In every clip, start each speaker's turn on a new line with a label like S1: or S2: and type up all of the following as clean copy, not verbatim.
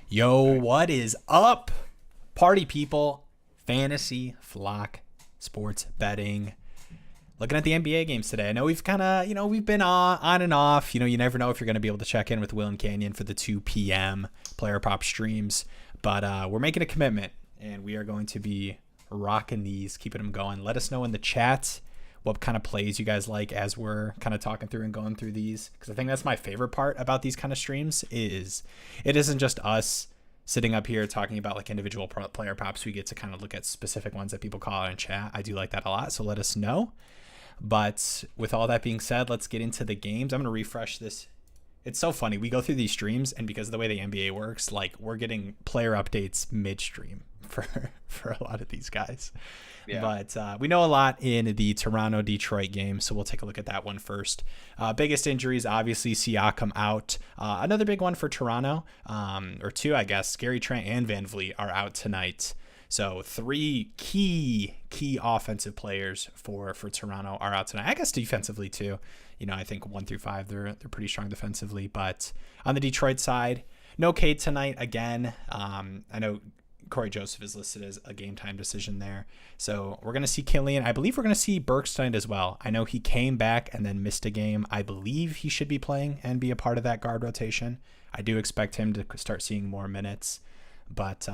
S1: Yo, what is up, party people? Fantasy, flock, sports betting. Looking at the NBA games today. I know we've kind of, we've been on and off. You never know if you're going to be able to check in with Will and Canyon for the 2 p.m. player prop streams. But we're making a commitment, and we are going to be rocking these, keeping them going. Let us know in the chat what kind of plays you guys like as we're kind of talking through and going through these, because I think that's my favorite part about these kind of streams is it isn't just us sitting up here talking about like individual player props. We get to kind of look at specific ones that people call out in chat. I do like that a lot, so let us know. But with all that being said, let's get into the games. I'm going to refresh this. It's so funny. We go through these streams, and because of the way the NBA works, like we're getting player updates midstream for a lot of these guys. Yeah. But we know a lot in the Toronto-Detroit game, so we'll take a look at that one first. Biggest injuries, obviously, Siakam out. Another big one for Toronto, or two, I guess. Gary Trent and Van Vliet are out tonight. So three key offensive players for Toronto are out tonight. I guess defensively too. I think 1 through 5 they're pretty strong defensively. But on the Detroit side, no Cade tonight again. I know Corey Joseph is listed as a game time decision there. So we're going to see Killian. I believe we're going to see Burks tonight as well. I know he came back and then missed a game. I believe he should be playing and be a part of that guard rotation. I do expect him to start seeing more minutes. But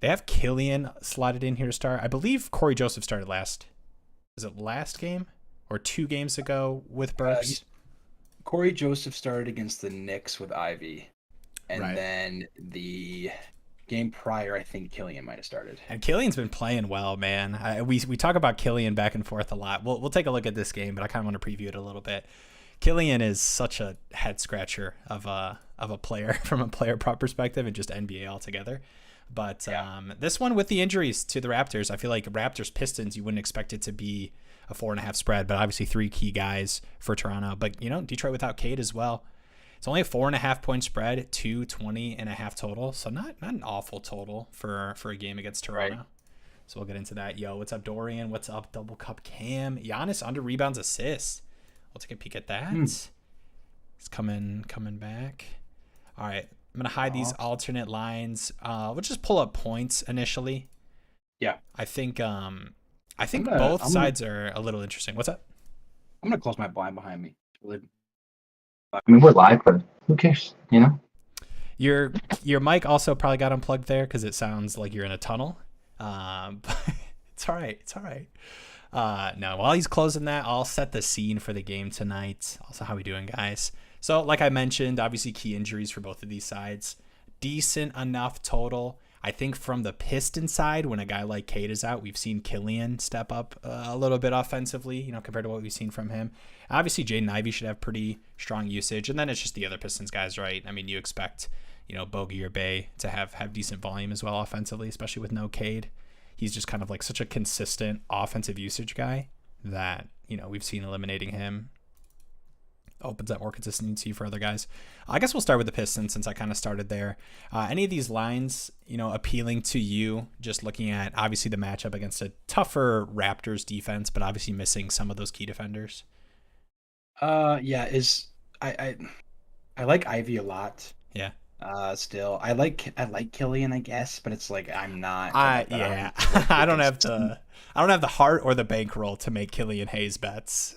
S1: they have Killian slotted in here to start. I believe Corey Joseph started last. Was it last game or 2 games ago with Burks?
S2: Corey Joseph started against the Knicks with Ivy. And then the game prior, I think Killian might have started.
S1: And Killian's been playing well, man. We talk about Killian back and forth a lot. We'll take a look at this game, but I kind of want to preview it a little bit. Killian is such a head scratcher of a player from a player prop perspective and just NBA altogether. But this one with the injuries to the Raptors, I feel like Raptors Pistons, you wouldn't expect it to be a 4.5 spread, but obviously 3 key guys for Toronto. But Detroit without Cade as well. It's only a 4.5 point spread, 220.5 total. So not an awful total for a game against Toronto. Right. So we'll get into that. Yo, what's up, Dorian? What's up, Double Cup Cam? Giannis under rebounds, assists. We'll take a peek at that. He's coming back. All right. I'm going to hide these alternate lines. We'll just pull up points initially.
S2: Yeah.
S1: I think both sides are a little interesting. What's up?
S2: I'm going to close my blind behind me.
S3: I mean, we're live, but who cares,
S1: Your mic also probably got unplugged there because it sounds like you're in a tunnel. But it's all right. It's all right. No, while he's closing that, I'll set the scene for the game tonight. Also, how we doing, guys? So, like I mentioned, obviously key injuries for both of these sides. Decent enough total. I think from the Pistons side, when a guy like Cade is out, we've seen Killian step up a little bit offensively, compared to what we've seen from him. Obviously, Jaden Ivey should have pretty strong usage. And then it's just the other Pistons guys, right? I mean, you expect, Bogey or Bay to have decent volume as well offensively, especially with no Cade. He's just kind of like such a consistent offensive usage guy that, we've seen eliminating him opens up more consistency for other guys. I guess we'll start with the Pistons since I kind of started there. Any of these lines, appealing to you, just looking at obviously the matchup against a tougher Raptors defense, but obviously missing some of those key defenders?
S2: I like Ivy a lot.
S1: Yeah.
S2: Still, I like Killian, I guess, but it's like I'm not.
S1: I don't have the heart or the bankroll to make Killian Hayes bets.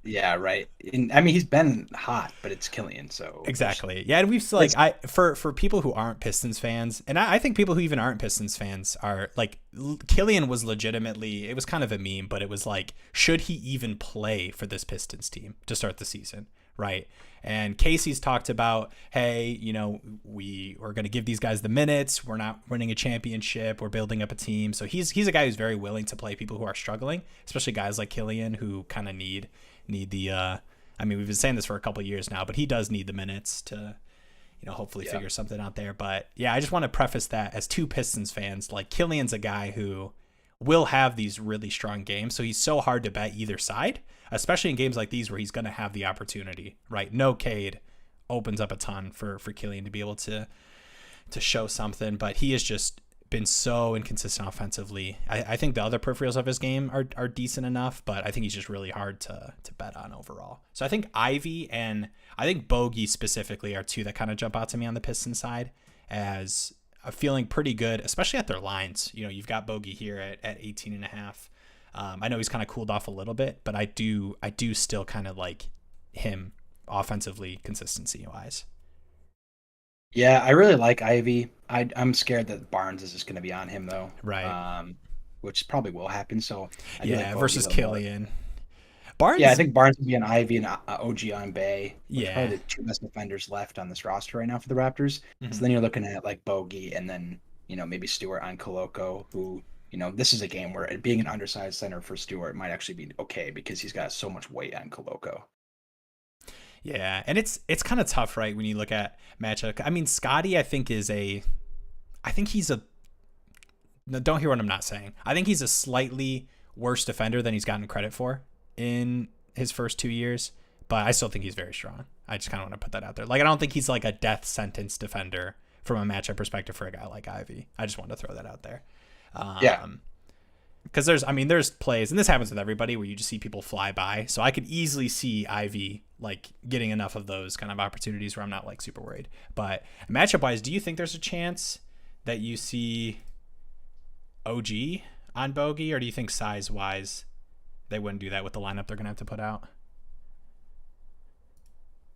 S2: Yeah, right. I mean, he's been hot, but it's Killian, so
S1: exactly. Yeah, and we've for people who aren't Pistons fans, and I think people who even aren't Pistons fans are like, Killian was legitimately, it was kind of a meme, but it was like, should he even play for this Pistons team to start the season, right? And Casey's talked about, hey, we are going to give these guys the minutes. We're not winning a championship. We're building up a team. So he's a guy who's very willing to play people who are struggling, especially guys like Killian who kind of need the I mean, we've been saying this for a couple of years now, but he does need the minutes to hopefully figure something out there. But yeah, I just want to preface that as 2 Pistons fans, like Killian's a guy who will have these really strong games, so he's so hard to bet either side, especially in games like these where he's going to have the opportunity, right? No Cade opens up a ton for Killian to be able to show something, but he is just been so inconsistent offensively. I think the other peripherals of his game are decent enough, but I think he's just really hard to bet on overall. So I think Ivy and I think Bogey specifically are two that kind of jump out to me on the Pistons side as feeling pretty good, especially at their lines. You know, you've got Bogey here at 18.5. I know he's kind of cooled off a little bit, but I do still kind of like him offensively, consistency wise.
S2: Yeah, I really like Ivy. I'm scared that Barnes is just going to be on him though,
S1: Right.
S2: Which probably will happen. So I do like
S1: Yeah,
S2: Bogey
S1: versus
S2: a little more.
S1: Killian. Barnes.
S2: Yeah, I think Barnes would be on Ivy and OG on Bay, which are
S1: Yeah.
S2: probably the two best defenders left on this roster right now for the Raptors. So
S1: Mhm.
S2: then you're looking at like Bogey and then, maybe Stewart on Koloko, who, this is a game where being an undersized center for Stewart might actually be okay because he's got so much weight on Koloko.
S1: Yeah, and it's kind of tough, right? When you look at matchup. I mean, Scotty, I think he's a. No, don't hear what I'm not saying. I think he's a slightly worse defender than he's gotten credit for in his first 2 years, but I still think he's very strong. I just kind of want to put that out there. Like, I don't think he's like a death sentence defender from a matchup perspective for a guy like Ivy. I just wanted to throw that out there.
S2: Yeah.
S1: Because there's plays, and this happens with everybody, where you just see people fly by. So I could easily see Ivy like getting enough of those kind of opportunities where I'm not like super worried. But matchup wise, do you think there's a chance that you see OG on Bogey, or do you think size wise they wouldn't do that with the lineup they're gonna have to put out?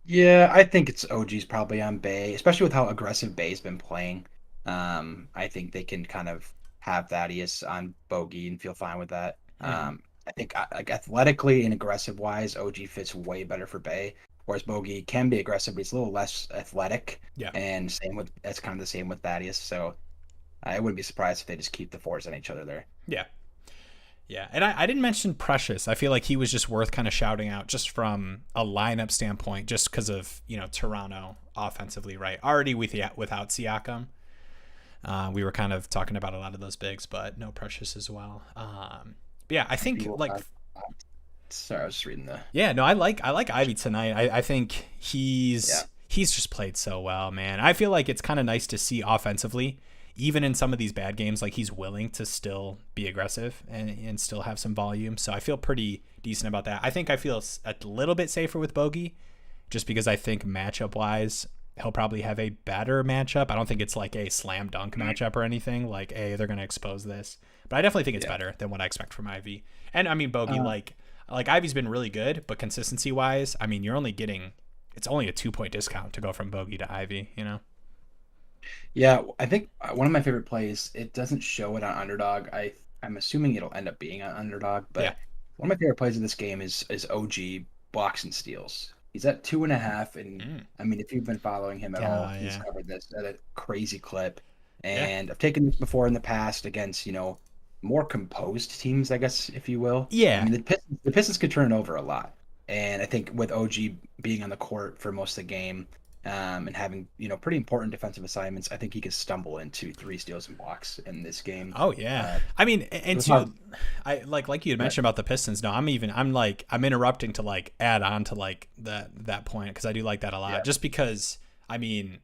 S2: Yeah, I think it's OG's probably on Bay, especially with how aggressive Bay's been playing. I think they can kind of have Thaddeus on Bogey and feel fine with that.
S1: Mm-hmm.
S2: I think like athletically and aggressive wise, OG fits way better for Bay, whereas Bogey can be aggressive, but he's a little less athletic.
S1: Yeah.
S2: And that's kind of the same with Thaddeus. So I wouldn't be surprised if they just keep the fours on each other there.
S1: Yeah. Yeah, and I didn't mention Precious. I feel like he was just worth kind of shouting out just from a lineup standpoint, just because of Toronto offensively, right? Already without Siakam, we were kind of talking about a lot of those bigs, but no Precious as well. But yeah, I think like
S2: Sorry, I was just reading the.
S1: yeah, no, I like Ivy tonight. I think he's just played so well, man. I feel like it's kind of nice to see offensively, even in some of these bad games, like he's willing to still be aggressive and still have some volume. So I feel pretty decent about that. I think I feel a little bit safer with Bogey just because I think matchup wise, he'll probably have a better matchup. I don't think it's like a slam dunk matchup or anything like, hey, they're going to expose this, but I definitely think it's better than what I expect from Ivy. And I mean, Bogey, like Ivy's been really good, but consistency wise, I mean, it's only a 2-point discount to go from Bogey to Ivy,
S2: Yeah, I think one of my favorite plays, it doesn't show it on Underdog. I'm assuming it'll end up being on Underdog, but
S1: Yeah.
S2: one of my favorite plays of this game is OG blocks and steals. He's at 2.5, and I mean, if you've been following him at all, he's covered this at a crazy clip. And I've taken this before in the past against, more composed teams, I guess, if you will.
S1: Yeah.
S2: I mean, the Pistons could turn it over a lot. And I think with OG being on the court for most of the game, and having pretty important defensive assignments, I think he could stumble into 3 steals and blocks in this game.
S1: Oh yeah, I mean, and too, I like you had mentioned about the Pistons. No, I'm interrupting to like add on to like that point because I do like that a lot. Just because I mean,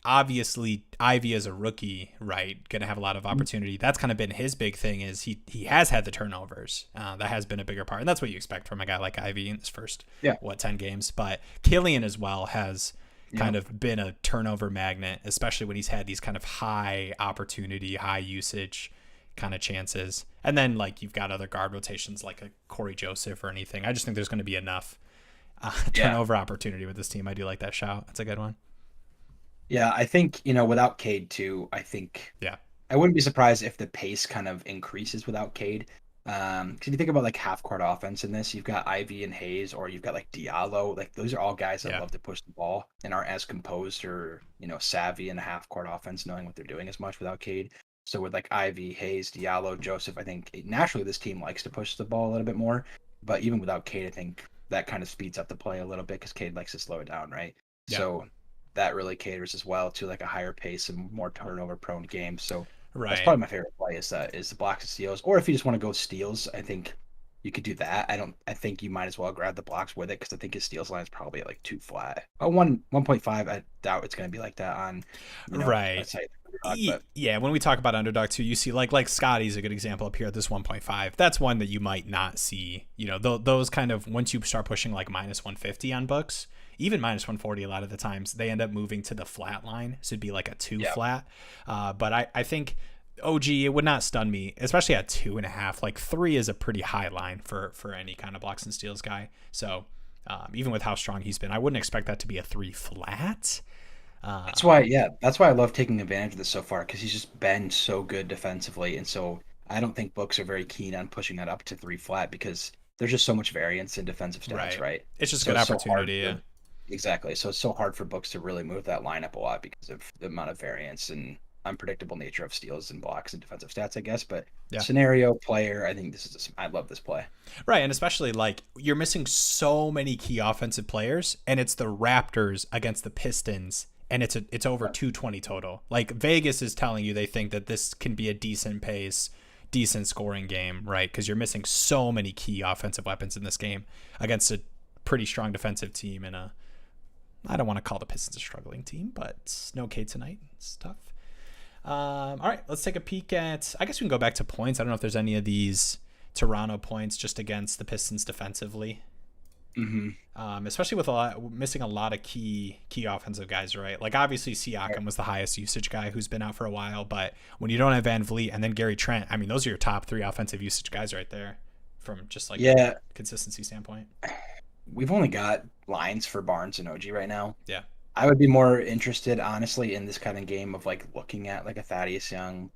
S1: obviously Ivy as a rookie, right, gonna have a lot of opportunity. That's kind of been his big thing is he has had the turnovers. That has been a bigger part, and that's what you expect from a guy like Ivy in his first 10 games. But Killian as well has kind of been a turnover magnet, especially when he's had these kind of high opportunity, high usage kind of chances. And then like you've got other guard rotations like a Corey Joseph or anything. I just think there's going to be enough turnover opportunity with this team. I do like that shout. That's a good one.
S2: Yeah, I think, without Cade too, I think I wouldn't be surprised if the pace kind of increases without Cade. Because you think about like half court offense in this, you've got Ivy and Hayes, or you've got like Diallo. Like those are all guys that love to push the ball and aren't as composed or savvy in a half court offense, knowing what they're doing as much without Cade. So with like Ivy, Hayes, Diallo, Joseph, I think naturally this team likes to push the ball a little bit more. But even without Cade, I think that kind of speeds up the play a little bit because Cade likes to slow it down, right? Yeah. So that really caters as well to like a higher pace and more turnover prone game. So that's probably my favorite play is the blocks and steals. Or if you just want to go steals, I think you could do that. I think you might as well grab the blocks with it because I think his steals line is probably at like 2 flat. Oh, 1.5. I doubt it's going to be like that on, a
S1: Right.
S2: site like Underdog, but
S1: Yeah, when we talk about underdog too, you see like Scotty's a good example up here at this 1.5. That's one that you might not see. Those kind of, once you start pushing like minus 150 on books, even minus 140 a lot of the times, they end up moving to the flat line. So it'd be like a 2 flat. But I think OG, it would not stun me, especially at 2.5. Like 3 is a pretty high line for any kind of blocks and steals guy. So even with how strong he's been, I wouldn't expect that to be a 3 flat.
S2: that's why I love taking advantage of this so far because he's just been so good defensively, and so I don't think books are very keen on pushing that up to 3 flat because there's just so much variance in defensive stats, right?
S1: It's just
S2: So
S1: a good
S2: it's so
S1: opportunity.
S2: hard exactly. So it's so hard for books to really move that lineup a lot because of the amount of variance and unpredictable nature of steals and blocks and defensive stats, I guess. But scenario player, I think I love this play.
S1: Right, and especially like you're missing so many key offensive players, and it's the Raptors against the Pistons, and it's over 220 total. Like Vegas is telling you they think that this can be a decent pace, decent scoring game, right? Because you're missing so many key offensive weapons in this game against a pretty strong defensive team and I don't want to call the Pistons a struggling team, but no K tonight. It's tough. All right, let's take a peek at. I guess we can go back to points. I don't know if there's any of these Toronto points just against the Pistons defensively. Especially with missing a lot of key offensive guys, right? Like obviously Siakam was the highest usage guy who's been out for a while, but when you don't have Van Vliet and then Gary Trent, I mean those are your top 3 offensive usage guys right there, from just like a consistency standpoint.
S2: We've only got lines for Barnes and OG right now.
S1: Yeah.
S2: I would be more interested, honestly, in this kind of game of like looking at like a Thaddeus Young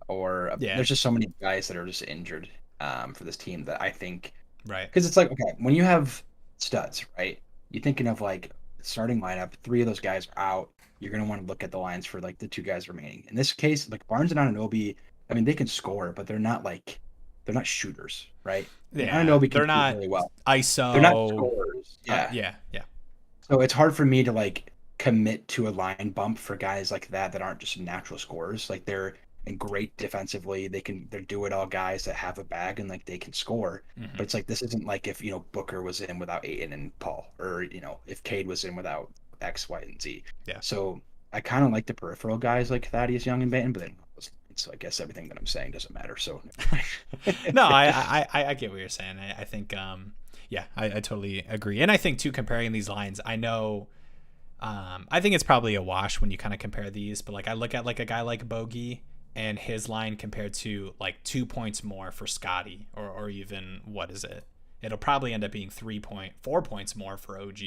S2: or there's just so many guys that are just injured for this team that I think,
S1: right?
S2: Because it's like, okay, when you have studs, right? You're thinking of like starting lineup, 3 of those guys are out. You're going to want to look at the lines for like the 2 guys remaining. In this case, like Barnes and Anunoby, I mean, they can score, but they're not shooters, right?
S1: Yeah,
S2: Anunoby can
S1: they're not
S2: shoot really well.
S1: ISO.
S2: They're not scorers.
S1: Yeah.
S2: So it's hard for me to like commit to a line bump for guys like that aren't just natural scorers. Like they're great defensively. They're do it all guys that have a bag and like they can score. But it's like this isn't like if Booker was in without Ayton and Paul, or if Cade was in without X, Y, and Z.
S1: Yeah.
S2: So I kind of like the peripheral guys like Thaddeus Young and Banton, but then so I guess everything that I'm saying doesn't matter. So
S1: no, I get what you're saying. I think I totally agree. And I think too, comparing these lines, I know I think it's probably a wash when you kind of compare these, but like I look at like a guy like Bogey and his line compared to like 2 points more for Scotty, or even what is it? It'll probably end up being 4 points more for OG.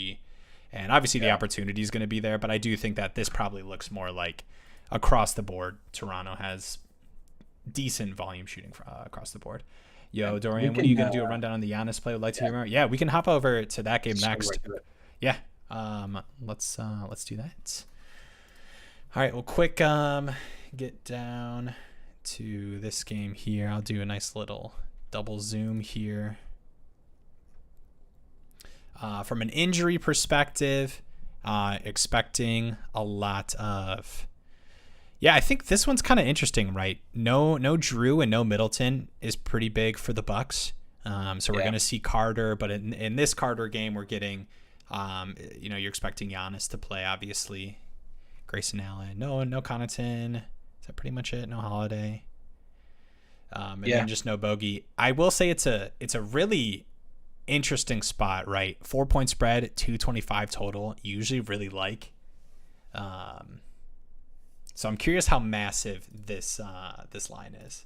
S1: And obviously the opportunity is going to be there, but I do think that this probably looks more like across the board Toronto has decent volume shooting across the board. Yo, Dorian, when are you going to do a rundown on the Giannis play? Would like to hear more? Yeah, we can hop over to that game next. Yeah. Let's do that. All right, well, quick get down to this game here. I'll do a nice little double zoom here. From an injury perspective, expecting a lot of I think this one's kind of interesting, right? No Drew and no Middleton is pretty big for the Bucks. So we're going to see Carter, but in this Carter game, we're getting you're expecting Giannis to play, obviously. Grayson Allen, no Connaughton. Is that pretty much it? No Holiday. And then just no Bogey. I will say it's a really interesting spot, right? 4-point spread, 225 total. Usually really like. So I'm curious how massive this line is.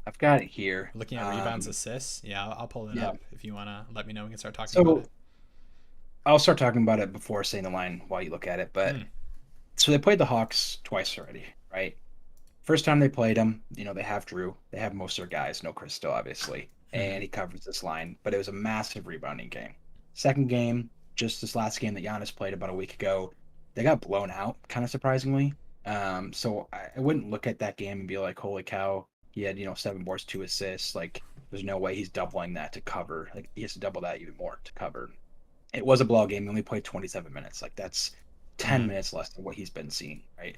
S2: I've got it here.
S1: Looking at rebounds, assists. Yeah, I'll pull it up if you want to let me know. We can start talking about it.
S2: I'll start talking about it before saying the line while you look at it. But so they played the Hawks twice already, right? First time they played them, they have Drew. They have most of their guys. No Chris still, obviously. And he covers this line. But it was a massive rebounding game. Second game, just this last game that Giannis played about a week ago, they got blown out, kind of surprisingly. So I wouldn't look at that game and be like, holy cow, he had, 7 boards, 2 assists. Like, there's no way he's doubling that to cover. Like, he has to double that even more to cover. It was a blowout game. He only played 27 minutes. Like, that's 10 minutes less than what he's been seeing, right?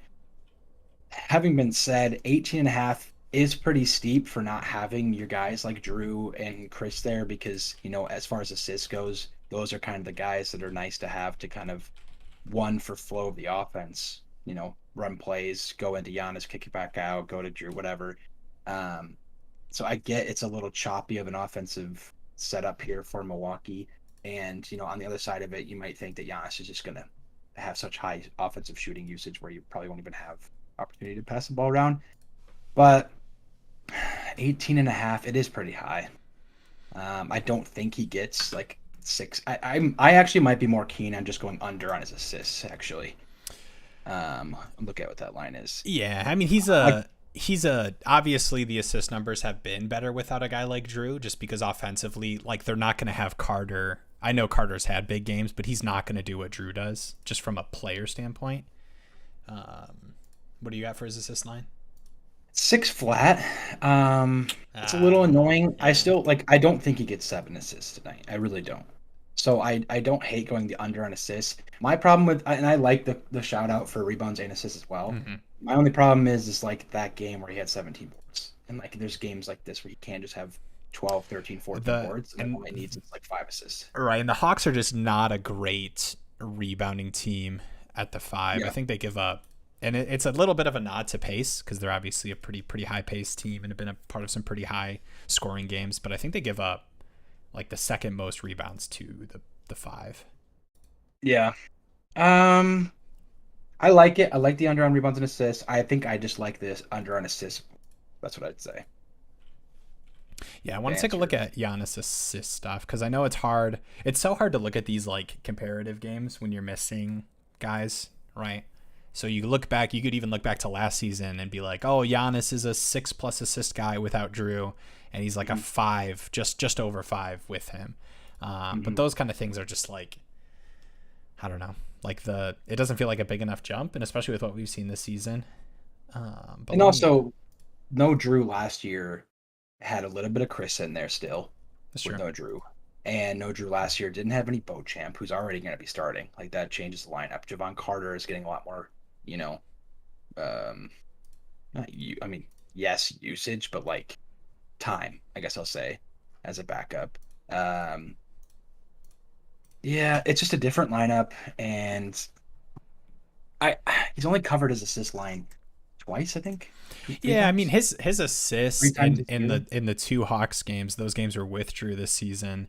S2: Having been said, 18.5 is pretty steep for not having your guys like Drew and Chris there because, as far as assists goes, those are kind of the guys that are nice to have to kind of one for flow of the offense, run plays, go into Giannis, kick it back out, go to Drew, whatever. So I get it's a little choppy of an offensive setup here for Milwaukee. And, on the other side of it, you might think that Giannis is just going to have such high offensive shooting usage where you probably won't even have opportunity to pass the ball around. But 18.5, it is pretty high. I don't think he gets like 6. I actually might be more keen on just going under on his assists, actually. Look at what that line is.
S1: Yeah, I mean, he's obviously the assist numbers have been better without a guy like Drew, just because offensively, like, they're not going to have Carter. I know Carter's had big games, but he's not going to do what Drew does, just from a player standpoint. What do you got for his assist line?
S2: 6 flat. It's a little annoying. I still I don't think he gets 7 assists tonight. I really don't. So I don't hate going the under on assists. My problem with, and I like the shout out for rebounds and assists as well.
S1: Mm-hmm.
S2: My only problem is like that game where he had 17 boards. And like there's games like this where you can't just have 12, 13, 14 boards. And all he needs is like 5 assists.
S1: Right. And the Hawks are just not a great rebounding team at the 5. Yeah. I think they give up. And it's a little bit of a nod to pace because they're obviously a pretty high paced team and have been a part of some pretty high scoring games. But I think they give up like the second most rebounds to the 5.
S2: Yeah. I like it. I like the under on rebounds and assists. I think I just like this under on assists. That's what I'd say.
S1: Yeah, I want to take a look at Giannis assist stuff because I know it's hard. It's so hard to look at these like comparative games when you're missing guys, right? So you look back, you could even look back to last season and be like, oh, Giannis is a 6+ assist guy without Drew, and he's like a 5, just over 5 with him. But those kind of things are just like, I don't know, like it doesn't feel like a big enough jump, and especially with what we've seen this season.
S2: And also, no Drew last year had a little bit of Chris in there still.
S1: That's true.
S2: No Drew. And no Drew last year didn't have any Beauchamp, who's already going to be starting. Like that changes the lineup. Javon Carter is getting a lot more, yes, usage, but like time, I guess I'll say, as a backup. Yeah, it's just a different lineup, and he's only covered his assist line twice, I think.
S1: Yeah, I mean his assists in the 2 Hawks games, those games were with Drew this season.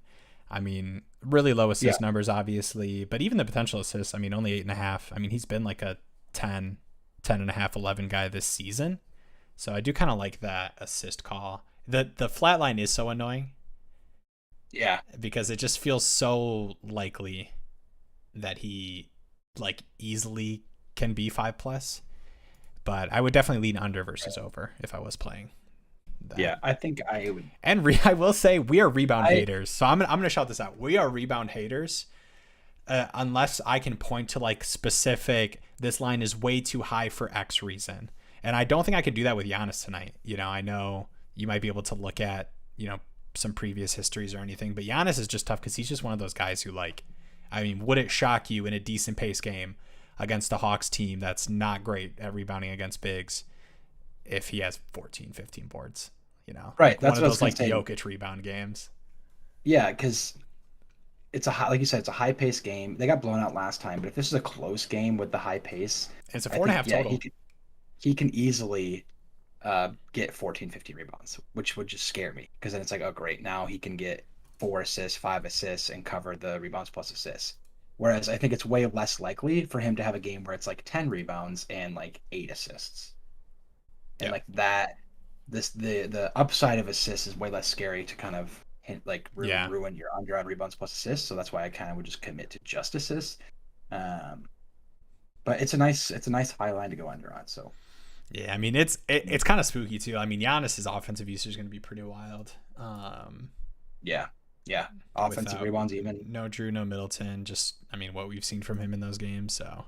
S1: I mean, really low assist numbers, obviously, but even the potential assists, I mean, only 8.5. I mean, he's been like a 10.5, 11 guy this season. So I do kind of like that assist call. The flat line is so annoying.
S2: Yeah.
S1: Because it just feels so likely that he like easily can be 5+. But I would definitely lean under versus over if I was playing that.
S2: Yeah, I think I would.
S1: And I will say we are rebound haters. So I'm going to shout this out. We are rebound haters. Unless I can point to like specific, this line is way too high for X reason. And I don't think I could do that with Giannis tonight. I know you might be able to look at, some previous histories or anything, but Giannis is just tough because he's just one of those guys who would it shock you in a decent pace game against the Hawks team that's not great at rebounding against bigs if he has 14, 15 boards,
S2: Right.
S1: That's one of those like Jokic rebound games.
S2: Yeah, because it's like you said, it's a high pace game. They got blown out last time, but if this is a close game with the high pace,
S1: it's a 4.5 total.
S2: He can easily get 14, 15 rebounds, which would just scare me because then it's like, oh great, now he can get 4 assists, 5 assists, and cover the rebounds plus assists. Whereas I think it's way less likely for him to have a game where it's like 10 rebounds and like 8 assists. And like that, the upside of assists is way less scary to kind of ruin your under on rebounds plus assists. So that's why I kind of would just commit to just assists. But it's a nice high line to go under on. So
S1: yeah, I mean it's kind of spooky too. I mean Giannis's offensive usage is going to be pretty wild.
S2: Yeah, offensive rebounds even.
S1: No Drew, no Middleton. Just what we've seen from him in those games. So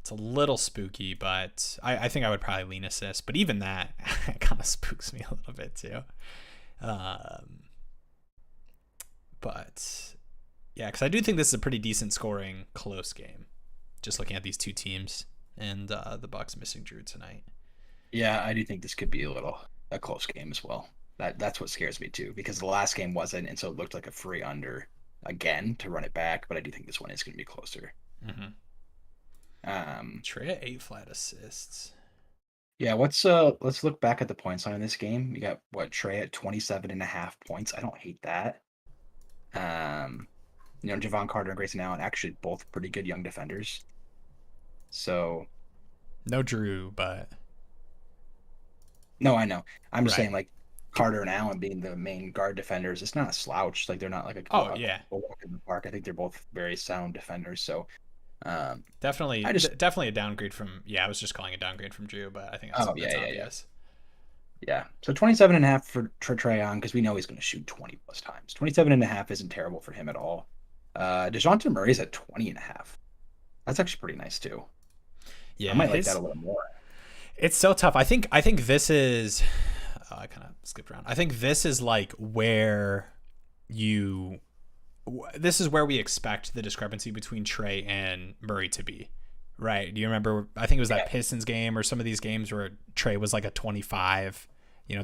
S1: it's a little spooky, but I think I would probably lean assist. But even that kind of spooks me a little bit too. But yeah, because I do think this is a pretty decent scoring close game. Just looking at these two teams and the Bucks missing Drew tonight.
S2: Yeah, I do think this could be a little a close game as well. That's what scares me too, because the last game wasn't, and so it looked like a free under again to run it back. But I do think this one is going to be closer.
S1: Mm-hmm. Trae at 8 flat assists.
S2: Yeah, let's look back at the points line in this game. You got what, Trae at 27.5 points. I don't hate that. Jevon Carter and Grayson Allen actually both pretty good young defenders. So
S1: no Drew, but
S2: no, I know. I'm just saying, like, Carter and Allen being the main guard defenders, it's not a slouch. Like, they're not like a walk in the park. I think they're both very sound defenders. So
S1: definitely a downgrade from I was just calling a downgrade from Drew, but I think that's obvious.
S2: Yeah. So 27.5 for Trae Young, because we know he's going to shoot 20 plus times. 27.5 isn't terrible for him at all. DeJounte Murray's at 20.5. That's actually pretty nice too.
S1: Yeah,
S2: I might like that a little more.
S1: It's so tough. I think this is I kind of skipped around. I think this is like where this is where we expect the discrepancy between Trae and Murray to be, right? Do you remember? I think it was that Pistons game or some of these games where Trae was like a 25,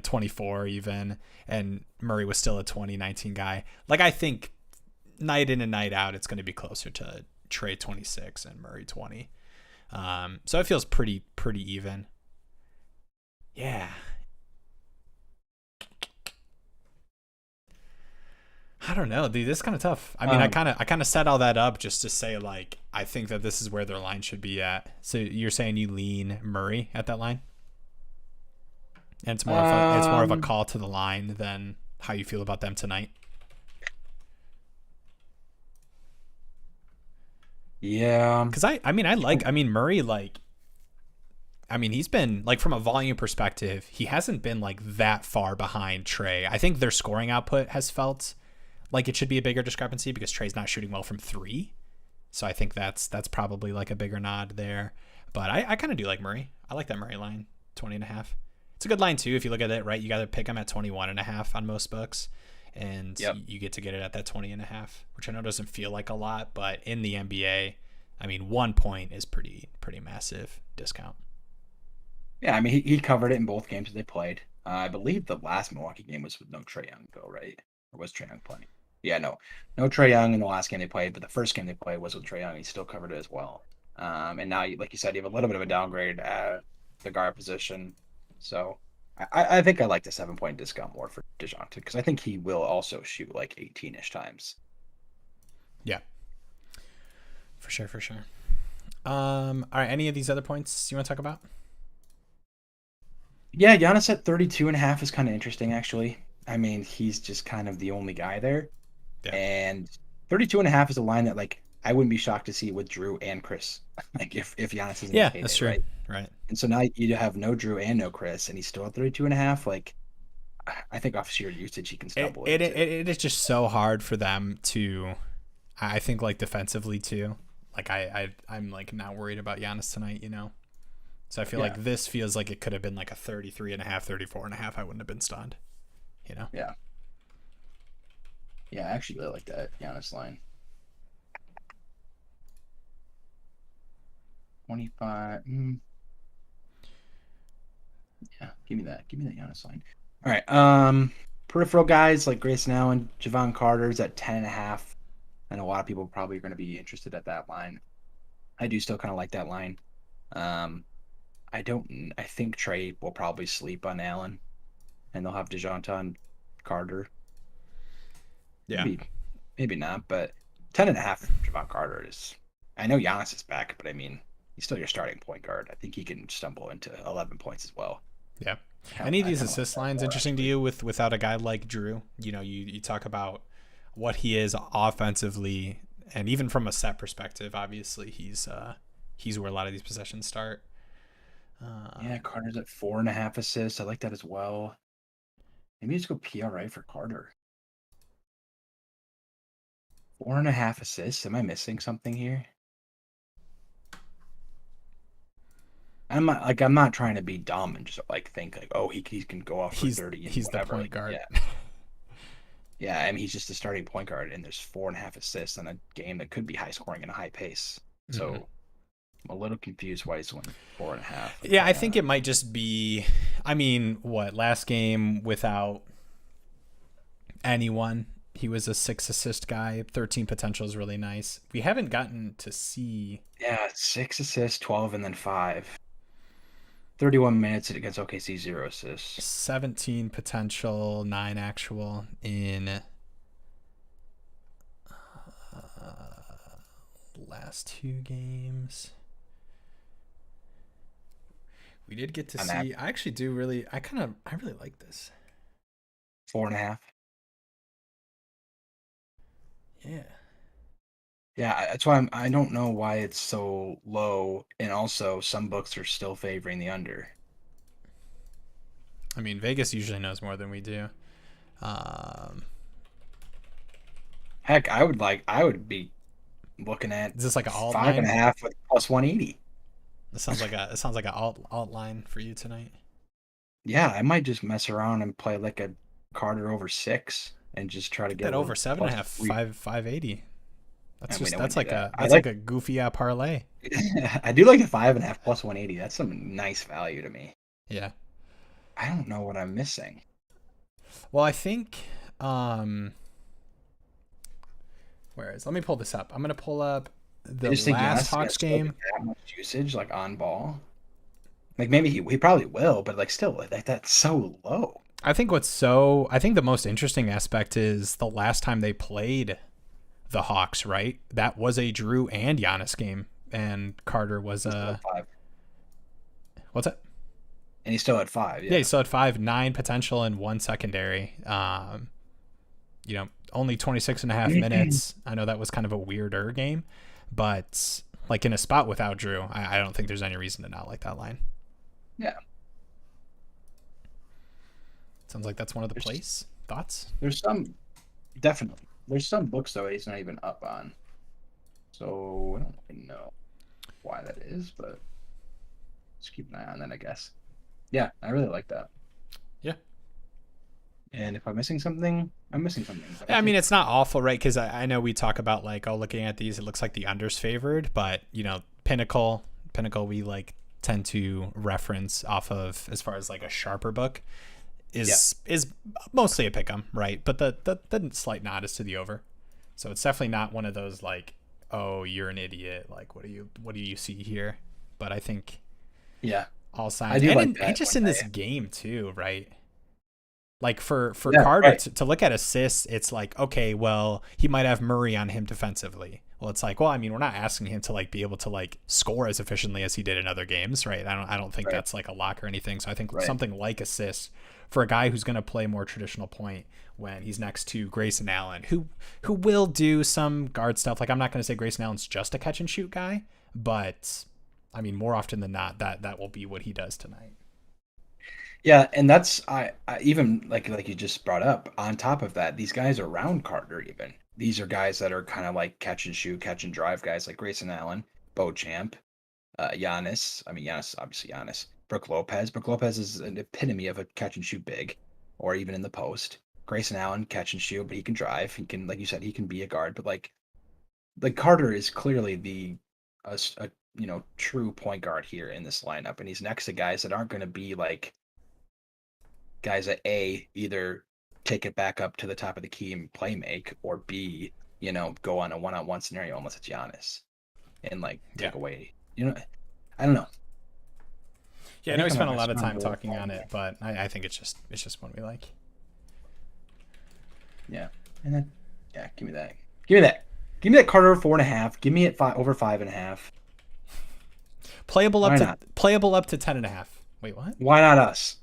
S1: 24 even, and Murray was still a 2019 guy. Like, I think night in and night out, it's going to be closer to Trae 26 and Murray 20. So it feels pretty even. Yeah. I don't know, dude. This is kind of tough. I mean, I kind of set all that up just to say, like, I think that this is where their line should be at. So you're saying you lean Murray at that line, and it's more of a call to the line than how you feel about them tonight.
S2: Yeah,
S1: because I mean Murray, like, I mean, he's been, like, from a volume perspective, he hasn't been like that far behind Trae. I think their scoring output has felt like it should be a bigger discrepancy because Trae's not shooting well from 3. So I think that's probably like a bigger nod there. But I kind of do like Murray. I like that Murray line, 20.5. It's a good line too if you look at it, right? You got to pick him at 21.5 on most books. And you get to get it at that 20.5, which I know doesn't feel like a lot, but in the NBA, I mean, 1 point is pretty massive discount.
S2: Yeah, I mean, he covered it in both games that they played. I believe the last Milwaukee game was with no Trae Young, though, right? Or was Trae Young playing? Yeah, no Trae Young in the last game they played, but the first game they played was with Trae Young. He still covered it as well. And now, like you said, you have a little bit of a downgrade at the guard position. So I think I like the 7-point discount more for DeJounte because I think he will also shoot like 18-ish times.
S1: Yeah, for sure. All right, any of these other points you want to talk about?
S2: Yeah, Giannis at 32.5 is kind of interesting, actually. I mean, he's just kind of the only guy there. Yeah. And 32.5 is a line that, like, I wouldn't be shocked to see with Drew and Chris. Like, if Giannis isn't
S1: that's true. Right.
S2: And so now you have no Drew and no Chris, and he's still at 32.5. Like, I think off sheer usage, he can stumble.
S1: It is just so hard for them to, I think, like, defensively too. Like, I'm like not worried about Giannis tonight, So I feel like this feels like it could have been like a 33.5, 34.5. I wouldn't have been stunned,
S2: Yeah. Yeah, I actually really like that Giannis line. 25. Yeah, give me that Giannis line. All right. Peripheral guys like Grayson Allen, Jevon Carter's at 10.5. I know a lot of people probably are going to be interested at that line. I do still kind of like that line. I think Trae will probably sleep on Allen, and they'll have DeJounte on Carter.
S1: Yeah,
S2: maybe not, but 10.5 for Jevon Carter is. I know Giannis is back, but I mean, he's still your starting point guard. I think he can stumble into 11 points as well.
S1: Yeah. Any of these assist lines interesting to you without a guy like Drew? You talk about what he is offensively, and even from a set perspective, obviously he's where a lot of these possessions start.
S2: Yeah, Carter's at 4.5 assists. I like that as well. Maybe just go PRA for Carter. 4.5 assists. Am I missing something here? I'm not trying to be dumb and just like think like, oh, he can go off for 30 and
S1: he's
S2: whatever.
S1: The point guard.
S2: Yeah, I mean, he's just a starting point guard, and there's 4.5 assists in a game that could be high scoring and a high pace. So I'm a little confused why he's winning 4.5.
S1: Yeah, I think it might just be. I mean, last game without anyone, he was a 6 assist guy. 13 potential is really nice. We haven't gotten to see.
S2: Yeah, 6 assists, 12, and then 5. 31 minutes against OKC, 0 assists.
S1: 17 potential, 9 actual in last 2 games. We did get to see. I actually do really. I really like this.
S2: 4.5.
S1: Yeah.
S2: Yeah, that's why I don't know why it's so low, and also some books are still favoring the under.
S1: I mean, Vegas usually knows more than we do.
S2: Heck, I would be looking at
S1: is this like an alt
S2: 5.5 with plus 180.
S1: It sounds like an alt line for you tonight.
S2: Yeah, I might just mess around and play like a Carter over 6 and just try to get
S1: that over 7.5, 580. That's like a goofy parlay.
S2: I do like a 5.5 plus 180. That's some nice value to me.
S1: Yeah.
S2: I don't know what I'm missing.
S1: Well, I think let me pull this up. I'm gonna pull up the last Hawks game.
S2: That much usage, like on ball. Like maybe he probably will, but like still, like that's so low.
S1: I think the most interesting aspect is the last time they played the Hawks, right? That was a Drew and Giannis game, and Carter was a
S2: 5.
S1: What's that?
S2: And he's still at 5.
S1: Yeah, he's still at 5, 9 potential and 1 secondary. Only 26.5 minutes. I know that was kind of a weirder game, but like in a spot without Drew, I don't think there's any reason to not like that line.
S2: Yeah.
S1: Sounds like that's one of the plays. Thoughts?
S2: There's some books though he's not even up on. So I don't really know why that is, but just keep an eye on that, I guess. Yeah, I really like that.
S1: Yeah.
S2: And if I'm missing something, I'm missing something.
S1: Yeah, I mean, it's not awful, right? Because I know we talk about like, looking at these, it looks like the under's favored, but Pinnacle, we like tend to reference off of as far as like a sharper book is mostly a pick 'em, right? But the slight nod is to the over, so it's definitely not one of those like, oh, you're an idiot, like what do you see here? But I think all signs, and just in this game too, right? Like for Carter right. to look at assists, it's like, okay, well, he might have Murray on him defensively. Well, it's like, well, I mean, we're not asking him to like be able to like score as efficiently as he did in other games, right? I don't think that's like a lock or anything. So I think something like assists for a guy who's going to play more traditional point when he's next to Grayson Allen, who will do some guard stuff. Like, I'm not going to say Grayson Allen's just a catch and shoot guy, but I mean, more often than not, that will be what he does tonight.
S2: Yeah, and that's I even like you just brought up. On top of that, these guys around Carter, even these are guys that are kind of like catch and shoot, catch and drive guys, like Grayson Allen, Beauchamp, Giannis. I mean, Giannis, obviously Giannis. Brook Lopez. Brook Lopez is an epitome of a catch and shoot big, or even in the post. Grayson Allen, catch and shoot, but he can drive. He can, like you said, he can be a guard. But like Carter is clearly a true point guard here in this lineup, and he's next to guys that aren't going to be like guys that A, either take it back up to the top of the key and play make, or B, go on a one-on-one scenario unless it's Giannis and like take away. I don't know.
S1: Yeah, I know we spent a lot of time talking on it, but I think it's just one we like.
S2: Yeah, and then give me that. Give me that Carter 4.5. Give me it over 5.5.
S1: Playable up to 10.5. Wait, what?
S2: Why not us?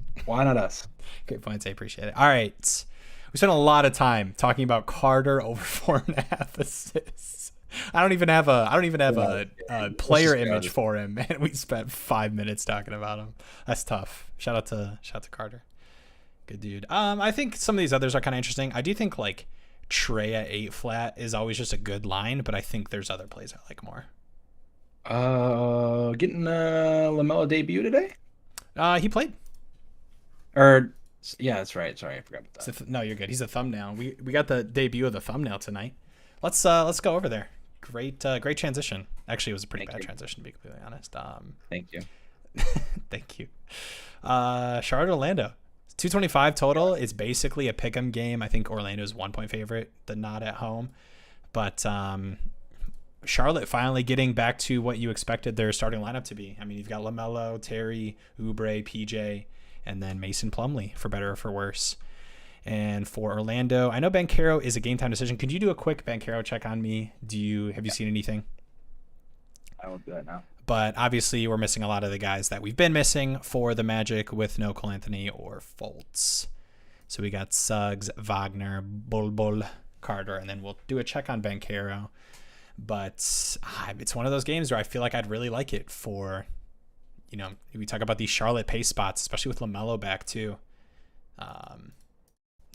S1: Great points. I appreciate it. All right. We spent a lot of time talking about Carter over 4.5 assists. I don't even have a player image for him, and we spent 5 minutes talking about him. That's tough. Shout out to Carter. Good dude. I think some of these others are kind of interesting. I do think like Trey at 8 flat is always just a good line, but I think there's other plays I like more.
S2: Getting LaMelo debut today?
S1: He played.
S2: Yeah, that's right. Sorry, I forgot about that.
S1: No, you're good. He's a thumbnail. We got the debut of the thumbnail tonight. Let's go over there. Great transition. Actually, it was a pretty bad transition, to be completely honest.
S2: Thank you.
S1: Thank you. Charlotte Orlando, 225 total. It's basically a pick'em game. I think Orlando's 1-point favorite, the not at home, but Charlotte finally getting back to what you expected their starting lineup to be. I mean, you've got LaMelo, Terry, Oubre, PJ, and then Mason Plumlee, for better or for worse. And for Orlando, I know Banchero is a game time decision. Could you do a quick Banchero check on me? Have you seen anything?
S2: I will do that now.
S1: But obviously, we're missing a lot of the guys that we've been missing for the Magic with no Cole Anthony or Fultz. So we got Suggs, Wagner, Bol, Carter, and then we'll do a check on Banchero. But it's one of those games where I feel like I'd really like it for, we talk about these Charlotte pace spots, especially with LaMelo back too.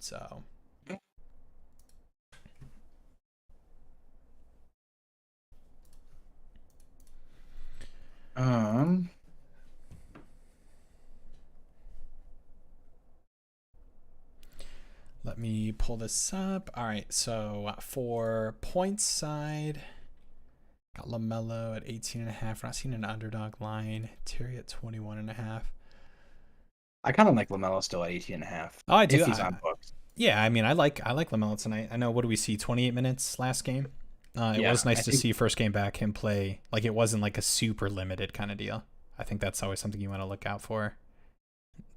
S1: So. Let me pull this up. All right, so for points side, got LaMelo at 18.5. We're not seeing an underdog line. Terry at 21.5.
S2: I kind of like LaMelo still at 18.5.
S1: Oh, I do.
S2: If he's on books.
S1: Yeah, I mean, I like LaMelo tonight. I know. What do we see? 28 minutes last game. It was nice to see first game back him play like it wasn't like a super limited kind of deal. I think that's always something you want to look out for.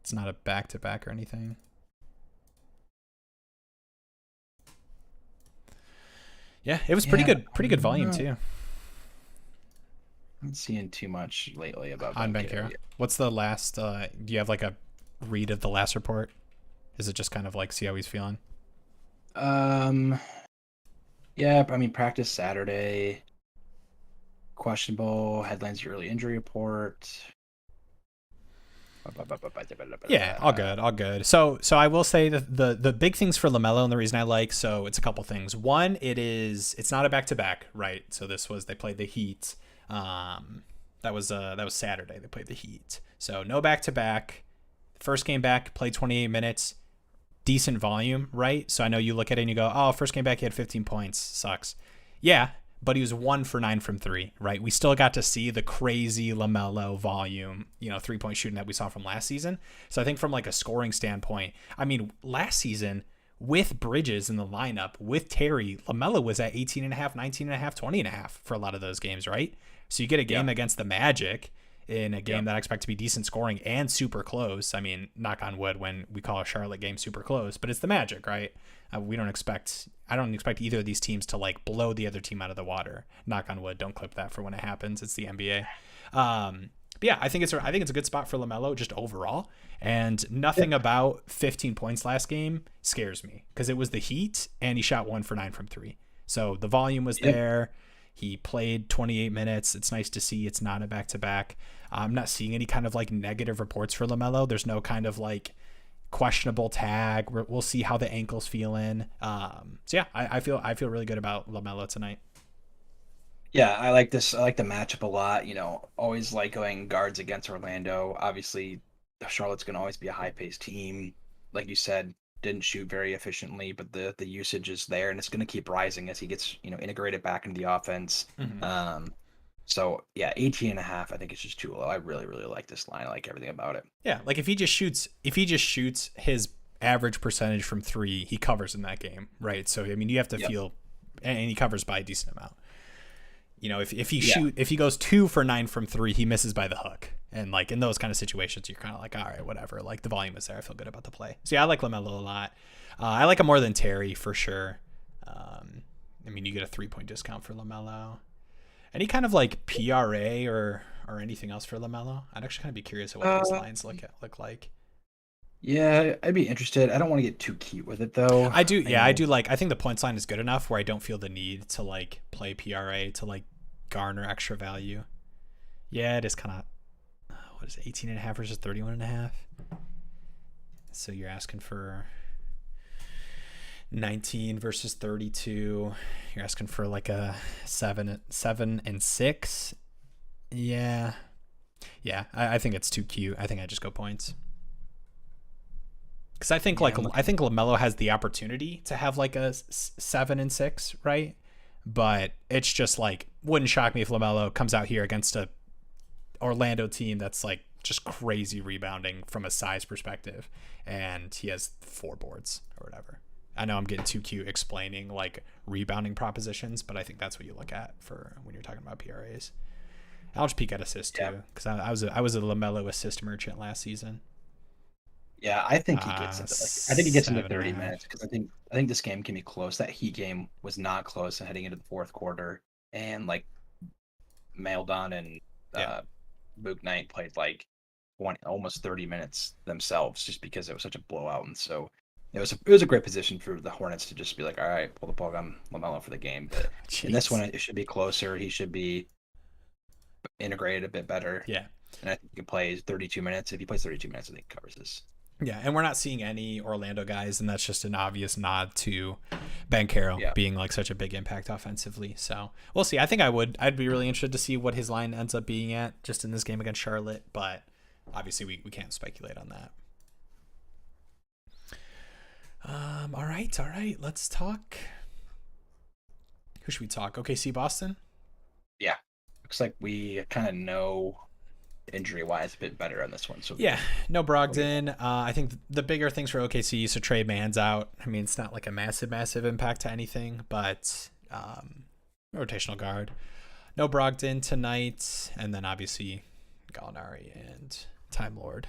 S1: It's not a back-to-back or anything. Yeah, it was pretty good volume too.
S2: I'm not seeing too much lately about
S1: on Banchero. What's the last? Do you have like a read of the last report? Is it just kind of like see how he's feeling?
S2: Yeah, I mean, practice Saturday. Questionable. Headlines early injury report.
S1: Yeah, all good. So I will say that the big things for LaMelo and the reason I like, so it's a couple things. One, it's not a back-to-back, right? So they played the Heat. That was Saturday. They played the Heat. So no back-to-back. First game back, played 28 minutes. Decent volume, right? So I know you look at it and you go, oh, first game back he had 15 points. Sucks. Yeah, but he was 1 for 9 from 3, right? We still got to see the crazy LaMelo volume, 3-point shooting that we saw from last season. So I think from like a scoring standpoint, I mean, last season with Bridges in the lineup, with Terry, LaMelo was at 18.5, 19.5, 20.5 for a lot of those games, right? So you get a game against the Magic in a game that I expect to be decent scoring and super close. I mean, knock on wood when we call a Charlotte game super close, but it's the Magic, right? I don't expect either of these teams to like blow the other team out of the water. Knock on wood. Don't clip that for when it happens. It's the NBA. But yeah, I think it's a good spot for LaMelo just overall. And nothing about 15 points last game scares me because it was the Heat and he shot 1 for 9 from 3. So the volume was there. He played 28 minutes. It's nice to see it's not a back-to-back. I'm not seeing any kind of like negative reports for LaMelo. There's no kind of like questionable tag. We'll see how the ankle's feeling. So yeah, I feel really good about LaMelo tonight.
S2: Yeah, I like this. I like the matchup a lot. Always like going guards against Orlando. Obviously, Charlotte's going to always be a high-paced team. Like you said, didn't shoot very efficiently, but the usage is there, and it's going to keep rising as he gets integrated back into the offense. Mm-hmm. So yeah, 18.5, I think it's just too low. I really, really like this line. I like everything about it.
S1: Yeah, like if he just shoots his average percentage from 3, he covers in that game, right? So I mean, you have to feel, and he covers by a decent amount. If he goes 2 for 9 from 3, he misses by the hook. And like in those kind of situations, you're kind of like, all right, whatever. Like the volume is there. I feel good about the play. So yeah, I like LaMelo a lot. I like him more than Terry for sure. I mean, you get a 3-point discount for LaMelo. Any kind of like PRA or anything else for LaMelo? I'd actually kind of be curious at what those lines look like.
S2: Yeah, I'd be interested. I don't want to get too cute with it though.
S1: I do. Yeah, I do. Like, I think the points line is good enough where I don't feel the need to like play PRA to like garner extra value. Yeah, it is kind of, what is it, 18.5 versus 31.5. So you're asking for 19 versus 32. You're asking for like a 7 and 6. Yeah. I think it's too cute. I think I just go points. Because I think LaMelo has the opportunity to have like a 7 and 6, right? but it's just like, wouldn't shock me if LaMelo comes out here against a Orlando team that's like just crazy rebounding from a size perspective, and he has 4 boards or whatever. I know I'm getting too cute explaining like rebounding propositions, but I think that's what you look at for when you're talking about PRAs. I'll just peek at assists too, because I was a LaMelo assist merchant last season.
S2: Yeah, I think he gets into I think he gets into 30 minutes, because I think this game can be close. That Heat game was not close heading into the fourth quarter, and like Maledon and Book Knight played like almost 30 minutes themselves, just because it was such a blowout, and so it was a great position for the Hornets to just be like, all right, pull the plug on LaMelo for the game. But in this one, it should be closer. He should be integrated a bit better.
S1: Yeah.
S2: And I think he can play 32 minutes. If he plays 32 minutes, I think he covers this.
S1: Yeah, and we're not seeing any Orlando guys, and that's just an obvious nod to Banchero being like such a big impact offensively. So we'll see. I think I'd be really interested to see what his line ends up being at just in this game against Charlotte, but obviously we can't speculate on that. All right. Let's talk. Who should we talk? OKC Boston?
S2: Yeah. Looks like we kind of know injury-wise a bit better on this one. So
S1: yeah, no Brogdon. I think the bigger things for OKC, so Trey Mann's out. I mean, it's not like a massive impact to anything, but rotational guard. No Brogdon tonight, and then obviously Gallinari and Time Lord.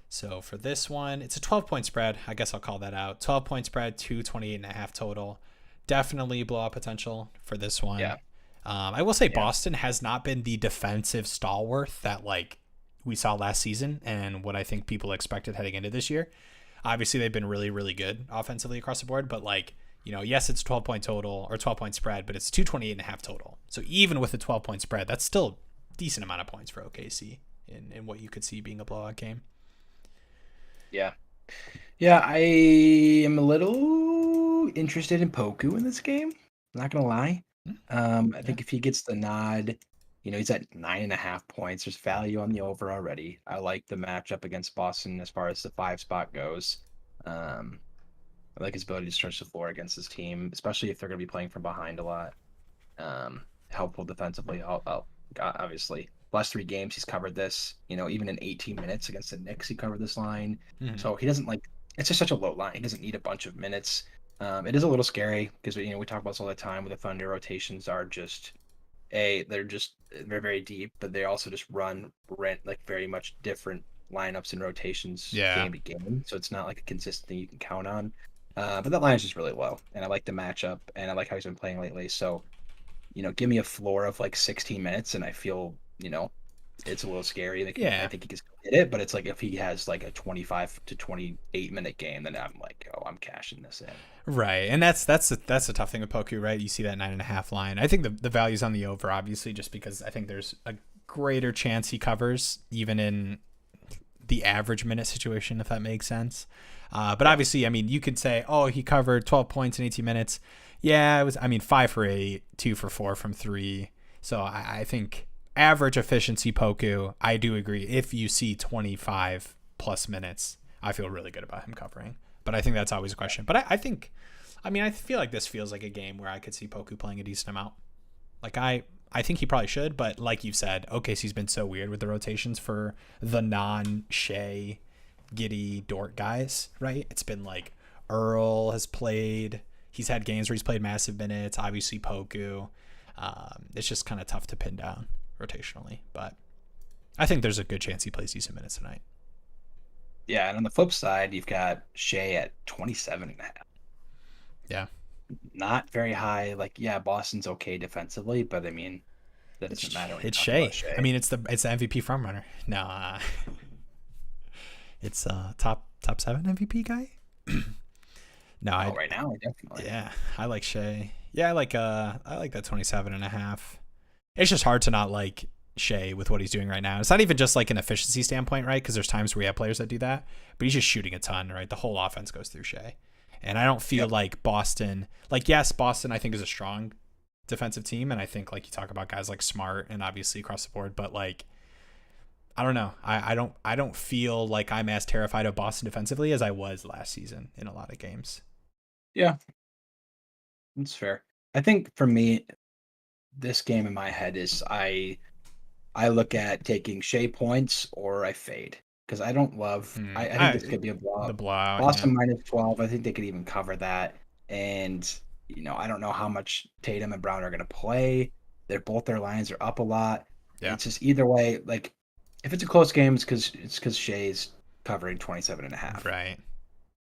S1: So for this one, it's a 12-point spread. I guess I'll call that out. 12-point spread, 228.5 total. Definitely blowout potential for this one.
S2: Yeah.
S1: I will say Boston has not been the defensive stalwart that like we saw last season and what I think people expected heading into this year. Obviously, they've been really, really good offensively across the board, but like, you know, yes, it's 12-point total or 12-point spread, but it's 228.5 total. So even with a 12-point spread, that's still a decent amount of points for OKC in what you could see being a blowout game.
S2: Yeah, I am a little interested in Poku in this game. I'm not gonna lie. I think if he gets the nod, you know, he's at 9.5 points. There's value on the over already. I like the matchup against Boston as far as the 5 spot goes. I like his ability to stretch the floor against his team, especially if they're going to be playing from behind a lot. Helpful defensively, obviously. Last 3 games, he's covered this. You know, even in 18 minutes against the Knicks, he covered this line. Mm-hmm. So he doesn't it's just such a low line. He doesn't need a bunch of minutes. It is a little scary because we talk about this all the time. With the Thunder, rotations are they're very, very deep, but they also just run like very much different lineups and rotations game to game. So it's not like a consistent thing you can count on. But that line is just really low, and I like the matchup, and I like how he's been playing lately. So, give me a floor of like 16 minutes, and I feel it's a little scary. I think he can hit it, but it's like if he has like a 25 to 28 minute game, then I'm like, I'm cashing this in.
S1: Right, and that's the tough thing with Poku, right? You see that 9.5 line. I think the value's on the over, obviously, just because I think there's a greater chance he covers even in the average minute situation, if that makes sense. But obviously, I mean, you could say, he covered 12 points in 18 minutes. Yeah, it was. I mean, 5 for 8, 2 for 4 from 3. So I think average efficiency Poku, I do agree. If you see 25 plus minutes, I feel really good about him covering. But I think that's always a question. But I feel like this feels like a game where I could see Poku playing a decent amount. Like I think he probably should, but like you said, OKC's been so weird with the rotations for the non-Shea, Giddey, Dort guys, right? It's been like Earl has played. He's had games where he's played massive minutes. Obviously Poku. It's just kind of tough to pin down rotationally, but I think there's a good chance he plays decent minutes tonight.
S2: Yeah, and on the flip side, you've got Shea at 27.5.
S1: Yeah.
S2: Not very high. Like, Boston's okay defensively, but I mean, that doesn't matter.
S1: It's Shea. I mean, it's the MVP frontrunner. No, it's top 7 MVP guy. No,
S2: right now, definitely.
S1: Yeah, I like Shea. Yeah, I like that 27.5. It's just hard to not like Shea with what he's doing right now. It's not even just like an efficiency standpoint, right? Because there's times where we have players that do that, but he's just shooting a ton, right? The whole offense goes through Shea. And I don't feel like Boston, Boston I think is a strong defensive team. And I think like you talk about guys like Smart and obviously across the board, but like, I don't know. I don't feel like I'm as terrified of Boston defensively as I was last season in a lot of games.
S2: Yeah. That's fair. I think for me, this game in my head is I look at taking Shea points or I fade because I don't love. I think this could be a
S1: The
S2: blowout.
S1: blowout, yeah.
S2: Boston minus 12. I think they could even cover that. And I don't know how much Tatum and Brown are going to play. Their lines are up a lot.
S1: Yeah.
S2: It's just either way. Like if it's a close game, it's because Shea's covering 27.5.
S1: Right.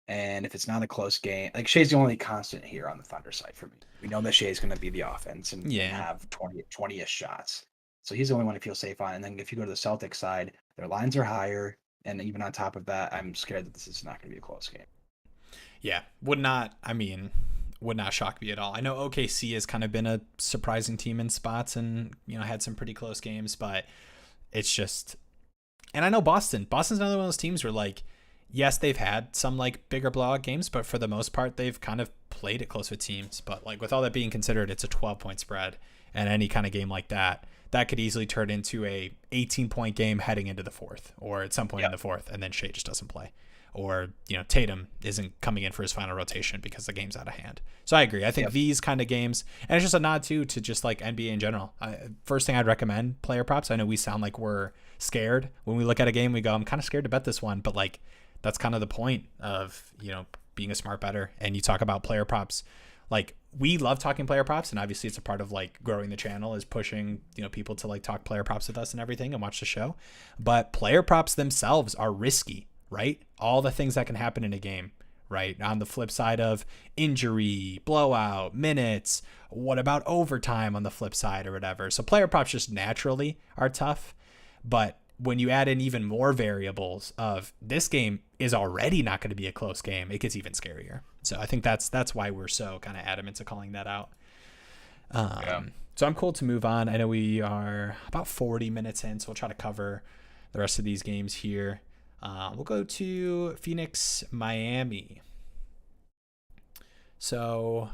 S2: And if it's not a close game, like Shea's the only constant here on the Thunder side for me. We know that Shea's going to be the offense and have 20-ish shots. So he's the only one I feel safe on. And then if you go to the Celtics side, their lines are higher. And even on top of that, I'm scared that this is not going to be a close game.
S1: Yeah. Would not shock me at all. I know OKC has kind of been a surprising team in spots and, had some pretty close games, but it's just, and I know Boston's another one of those teams where like, yes, they've had some like bigger blowout games, but for the most part, they've kind of played it close with teams. But like with all that being considered, it's a 12-point spread, and any kind of game like that could easily turn into a 18-point game heading into the fourth, or at some point in the fourth, and then Shea just doesn't play, or Tatum isn't coming in for his final rotation because the game's out of hand. So I agree. I think these kind of games, and it's just a nod to just like NBA in general. First thing I'd recommend, player props. I know we sound like we're scared when we look at a game. We go, I'm kind of scared to bet this one, but like, that's kind of the point of, being a smart bettor. And you talk about player props. Like, we love talking player props, and obviously it's a part of like growing the channel is pushing, people to like talk player props with us and everything and watch the show. But player props themselves are risky, right? All the things that can happen in a game, right? On the flip side of injury, blowout, minutes, what about overtime on the flip side or whatever. So player props just naturally are tough, but when you add in even more variables of this game is already not going to be a close game, it gets even scarier. So I think that's why we're so kind of adamant to calling that out. So I'm cool to move on. I know we are about 40 minutes in, so we'll try to cover the rest of these games here. We'll go to Phoenix, Miami. So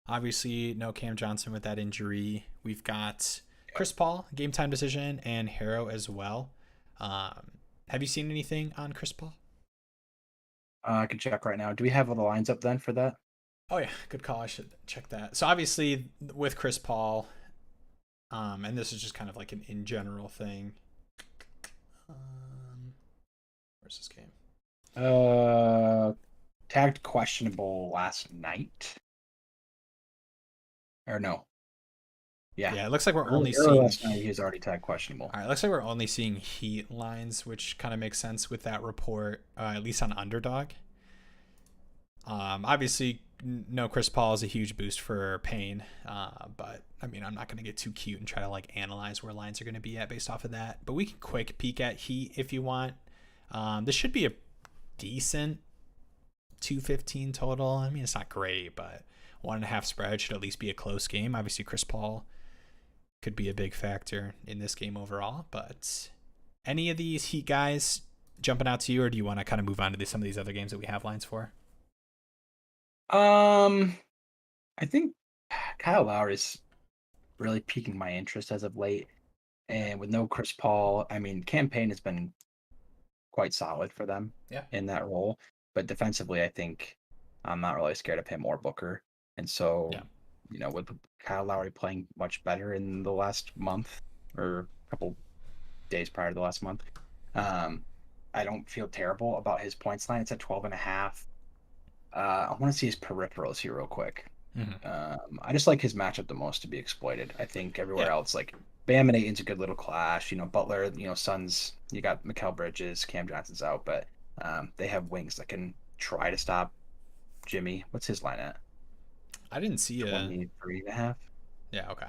S1: obviously no Cam Johnson with that injury. We've got Chris Paul, game time decision, and Harrow as well. Have you seen anything on Chris Paul?
S2: I can check right now. Do we have all the lines up then for that?
S1: Oh yeah, good call. I should check that. So obviously with Chris Paul, and this is just kind of like an in general thing. Where's this game?
S2: Tagged questionable last night. Or no. Yeah,
S1: it looks like we're only seeing.
S2: Last night he was already tagged questionable.
S1: All right, looks like we're only seeing Heat lines, which kind of makes sense with that report, at least on Underdog. Obviously, no Chris Paul is a huge boost for Payne, but I mean, I'm not going to get too cute and try to like analyze where lines are going to be at based off of that. But we can quick peek at Heat if you want. This should be a decent 215 total. I mean, it's not great, but 1.5 spread should at least be a close game. Obviously, Chris Paul could be a big factor in this game overall, but any of these Heat guys jumping out to you, or do you want to kind of move on to some of these other games that we have lines for?
S2: I think Kyle Lowry's really piquing my interest as of late, and with no Chris Paul, I mean, Cam Payne has been quite solid for them in that role, but defensively, I think I'm not really scared of him or Booker, and so with Kyle Lowry playing much better in the last month or a couple days prior to the last month, I don't feel terrible about his points line. It's at 12.5. I want to see his peripherals here real quick.
S1: Mm-hmm.
S2: I just like his matchup the most to be exploited. I think everywhere else, like Bam and Ayton's a good little clash. Butler, Suns, you got Mikal Bridges, Cam Johnson's out, but they have wings that can try to stop Jimmy. What's his line at?
S1: I didn't see
S2: 23.5.
S1: Yeah, okay.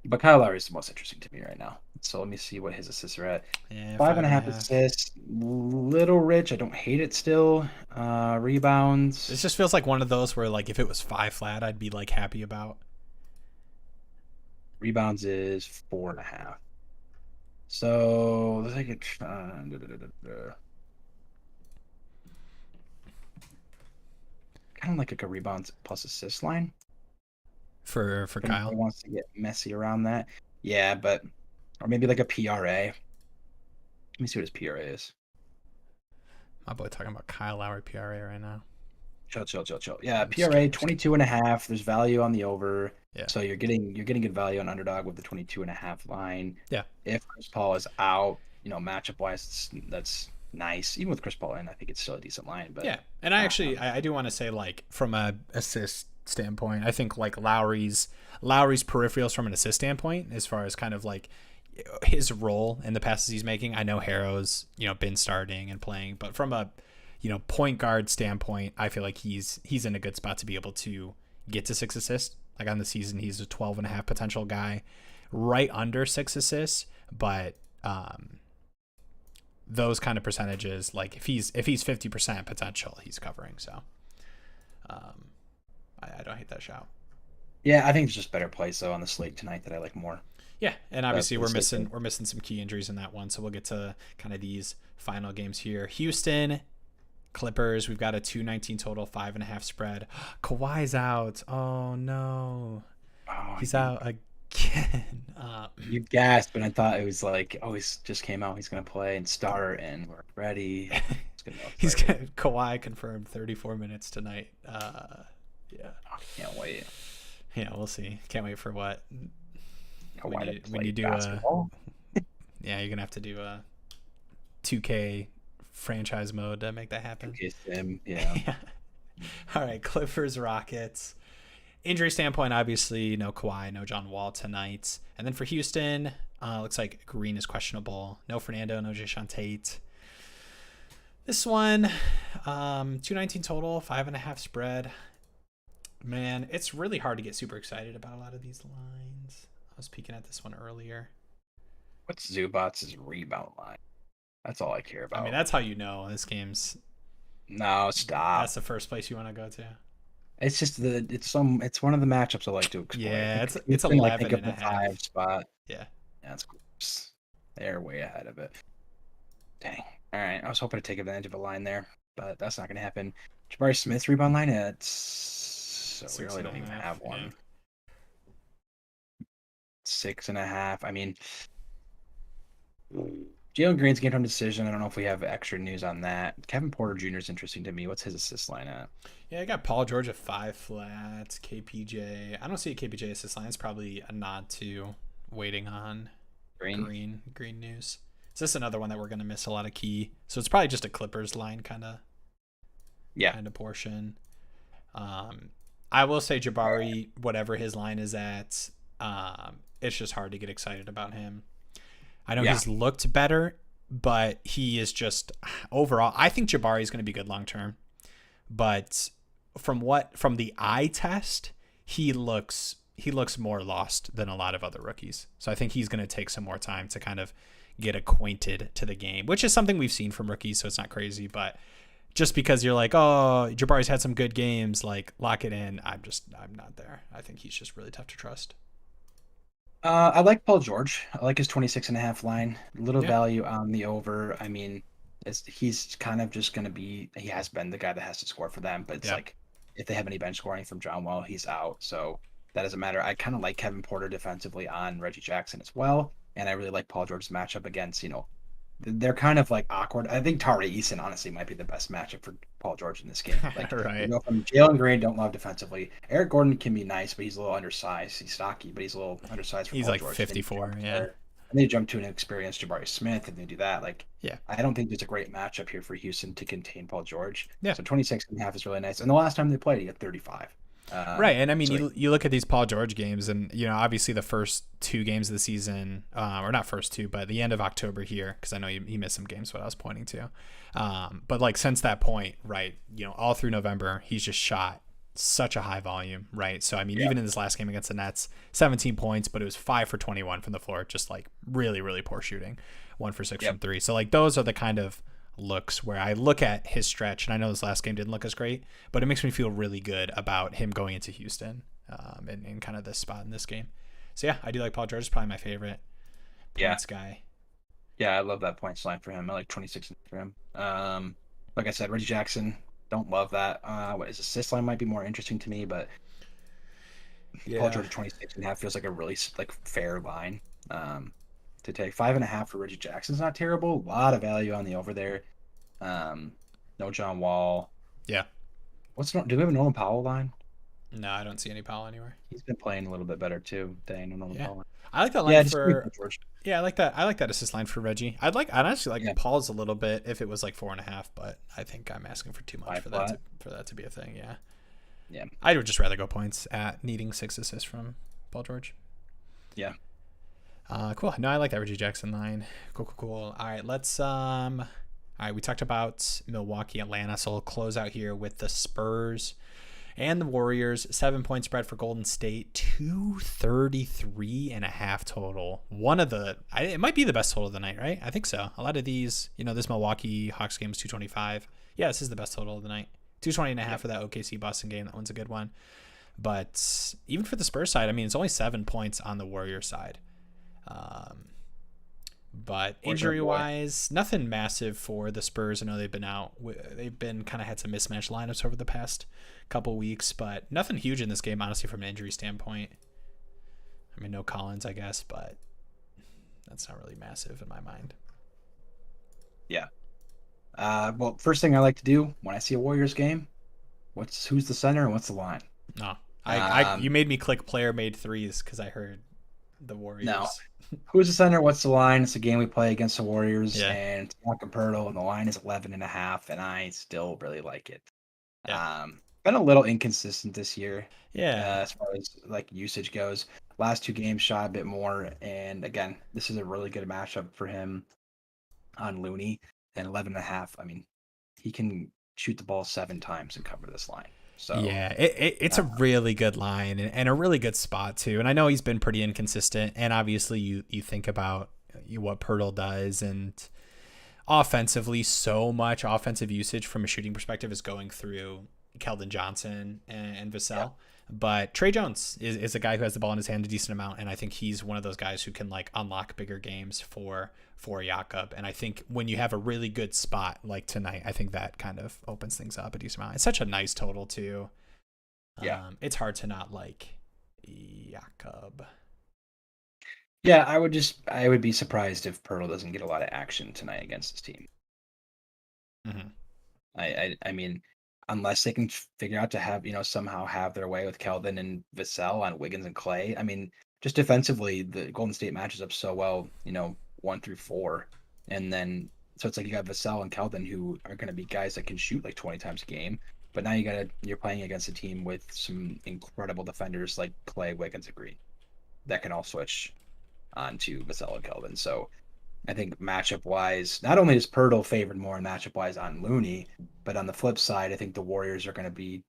S2: But Kyle Lowry is the most interesting to me right now. So let me see what his assists are at. 5.5 assists. Little rich. I don't hate it still. Rebounds.
S1: This just feels like one of those where, like, if it was 5 flat, I'd be like happy about.
S2: Rebounds is 4.5. So let's take it. Kind of like a rebounds plus assist line
S1: for Kyle.
S2: He wants to get messy around that. Yeah, but or maybe like a PRA. Let me see what his PRA is.
S1: My boy talking about Kyle Lowry PRA right now.
S2: Chill. Yeah, PRA 22.5. There's value on the over.
S1: Yeah.
S2: So you're getting good value on underdog with the 22.5 line.
S1: Yeah.
S2: If Chris Paul is out, matchup wise, that's nice. Even with Chris Paul in, I think it's still a decent line. But
S1: yeah, and I do want to say, like, from a assist standpoint, I think like Lowry's peripherals from an assist standpoint, as far as kind of like his role in the passes he's making. I know Harrow's been starting and playing, but from a point guard standpoint, I feel like he's in a good spot to be able to get to 6 assists. Like on the season, he's a 12.5 potential guy, right under 6 assists. But those kind of percentages, like if he's 50% potential, he's covering. So I don't hate that shout.
S2: Yeah, I think it's just better plays though on the slate tonight that I like more.
S1: Yeah, and obviously we're missing some key injuries in that one, so we'll get to kind of these final games here. Houston Clippers, we've got a 219 total, 5.5 spread. Kawhi's out. Oh no, he's out again.
S2: You gasped, and I thought it was like, he's just came out. He's gonna play and start, and we're ready.
S1: Kawhi confirmed 34 minutes tonight. Yeah,
S2: I can't wait.
S1: Yeah, we'll see. Can't wait for what.
S2: When you do basketball.
S1: Yeah, you're gonna have to do a 2K franchise mode to make that happen.
S2: 2K sim, yeah.
S1: All right, Clippers Rockets. Injury standpoint, obviously, no Kawhi, no John Wall tonight. And then for Houston, looks like Green is questionable. No Fernando, no Jason Tate. This one, 219 total, 5.5 spread. Man, it's really hard to get super excited about a lot of these lines. I was peeking at this one earlier.
S2: What's Zubac's rebound line? That's all I care about.
S1: I mean, that's how you know this game's.
S2: No, stop.
S1: That's the first place you want to go to.
S2: It's just it's one of the matchups I like to explore.
S1: Yeah, it's 11 and a half.
S2: 5 spot.
S1: Yeah,
S2: that's close. They're way ahead of it. Dang. All right, I was hoping to take advantage of a line there, but that's not going to happen. Jabari Smith's rebound line, so we really don't even have one. 6.5. I mean, Jalen Green's game time decision. I don't know if we have extra news on that. Kevin Porter Jr. is interesting to me. What's his assist line at?
S1: Yeah, I got Paul George at 5 flats. KPJ. I don't see a KPJ assist line. It's probably a nod to waiting on Green news. Is this another one that we're going to miss a lot of key? So it's probably just a Clippers line kind of portion. I will say Jabari, whatever his line is at, it's just hard to get excited about him. I know he's looked better, but he is just overall. I think Jabari is going to be good long term, but from the eye test, he looks more lost than a lot of other rookies. So I think he's going to take some more time to kind of get acquainted to the game, which is something we've seen from rookies. So it's not crazy, but just because you're like, oh, Jabari's had some good games, like lock it in. I'm not there. I think he's just really tough to trust.
S2: I like Paul George. I like his 26.5 line. Little value on the over. I mean, he's kind of just going to be, he has been the guy that has to score for them, but it's like if they have any bench scoring from John Wall, he's out. So that doesn't matter. I kind of like Kevin Porter defensively on Reggie Jackson as well. And I really like Paul George's matchup against, they're kind of like awkward. I think Tari Eason honestly might be the best matchup for Paul George in this game. Like,
S1: right.
S2: From Jalen Green, don't love defensively. Eric Gordon can be nice, but he's a little undersized. He's stocky, but he's a little undersized for
S1: He's
S2: Paul
S1: like
S2: George.
S1: 54, yeah.
S2: And they jump to an experienced Jabari Smith and they do that. I don't think there's a great matchup here for Houston to contain Paul George.
S1: Yeah.
S2: So 26.5 is really nice. And the last time they played, he had 35.
S1: Right, and I mean, you look at these Paul George games, and obviously the first 2 games of the season, or not first 2, but the end of October here, because I know he missed some games. What I was pointing to, but like since that point, right, all through November, he's just shot such a high volume, right? So I mean, even in this last game against the Nets, 17 points, but it was 5 for 21 from the floor, just like really, really poor shooting, 1 for 6 from 3. So like those are the kind of looks where I look at his stretch, and I know this last game didn't look as great, but it makes me feel really good about him going into Houston in kind of this spot in this game. So yeah, I do like Paul George. Is probably my favorite points guy.
S2: Yeah, I love that points line for him. I like 26 for him. Like I said, Reggie Jackson, don't love that. What his assist line might be more interesting to me, but Paul George 26.5 feels like a really fair line. To take 5.5 for Reggie Jackson's not terrible. A lot of value on the over there. No John Wall.
S1: Yeah.
S2: Do we have a Norman Powell line?
S1: No, I don't see any Powell anywhere.
S2: He's been playing a little bit better too. Dang, Norman
S1: Yeah,
S2: Powell.
S1: I like that line
S2: Yeah, just give me
S1: for.
S2: George.
S1: Yeah, I like that. I like that assist line for Reggie. I'd actually like
S2: Yeah,
S1: Paul's a little bit if it was like 4.5, but I think I'm asking for too much
S2: five
S1: for
S2: flat.
S1: that to be a thing. Yeah,
S2: Yeah,
S1: I would just rather go points at needing 6 assists from Paul George.
S2: yeah.
S1: Cool. No, I like that Reggie Jackson line. Cool. All right, let's All right, we talked about Milwaukee, Atlanta, so we'll close out here with the Spurs and the Warriors. 7-point spread for Golden State, 233.5 total. It might be the best total of the night, right? I think so. A lot of these, this Milwaukee Hawks game is 225. Yeah, this is the best total of the night. 220.5 for that OKC Boston game. That one's a good one. But even for the Spurs side, I mean, it's only 7 points on the Warriors side. But injury-wise, nothing massive for the Spurs. I know they've been out. They've been kind of had some mismatched lineups over the past couple weeks, but nothing huge in this game, honestly, from an injury standpoint. I mean, no Collins, I guess, but that's not really massive in my mind.
S2: Yeah. Well, first thing I like to do when I see a Warriors game, who's the center and what's the line?
S1: No, you made me click player made threes because I heard the Warriors.
S2: No. Who's the center? What's the line? It's a game we play against the Warriors,
S1: Yeah.
S2: and it's Jakob Poeltl, and the line is 11.5, and I still really like it.
S1: Yeah.
S2: Been a little inconsistent this year.
S1: Yeah.
S2: As far as like usage goes, last 2 games shot a bit more, and again, this is a really good matchup for him on Looney, and 11.5. I mean, he can shoot the ball 7 times and cover this line. So
S1: yeah, it's a really good line and a really good spot too. And I know he's been pretty inconsistent. And obviously, you think about what Poeltl does, and offensively, so much offensive usage from a shooting perspective is going through Keldon Johnson and Vassell. Yeah. But Trey Jones is a guy who has the ball in his hand a decent amount, and I think he's one of those guys who can like unlock bigger games for Jakob. And I think when you have a really good spot like tonight, I think that kind of opens things up a decent amount. It's such a nice total too.
S2: Yeah,
S1: it's hard to not like Jakob.
S2: Yeah, I would be surprised if Poeltl doesn't get a lot of action tonight against this team.
S1: Mm-hmm.
S2: I mean, unless they can figure out to have, somehow have their way with Keldon and Vassell on Wiggins and Clay. I mean, just defensively, the Golden State matches up so well, 1 through 4. And then, so it's like you got Vassell and Keldon who are going to be guys that can shoot like 20 times a game. But now you're playing against a team with some incredible defenders like Clay, Wiggins, and Green that can all switch onto Vassell and Keldon. So I think matchup wise, not only is Poeltl favored more matchup wise on Looney, but on the flip side, I think the Warriors are going to be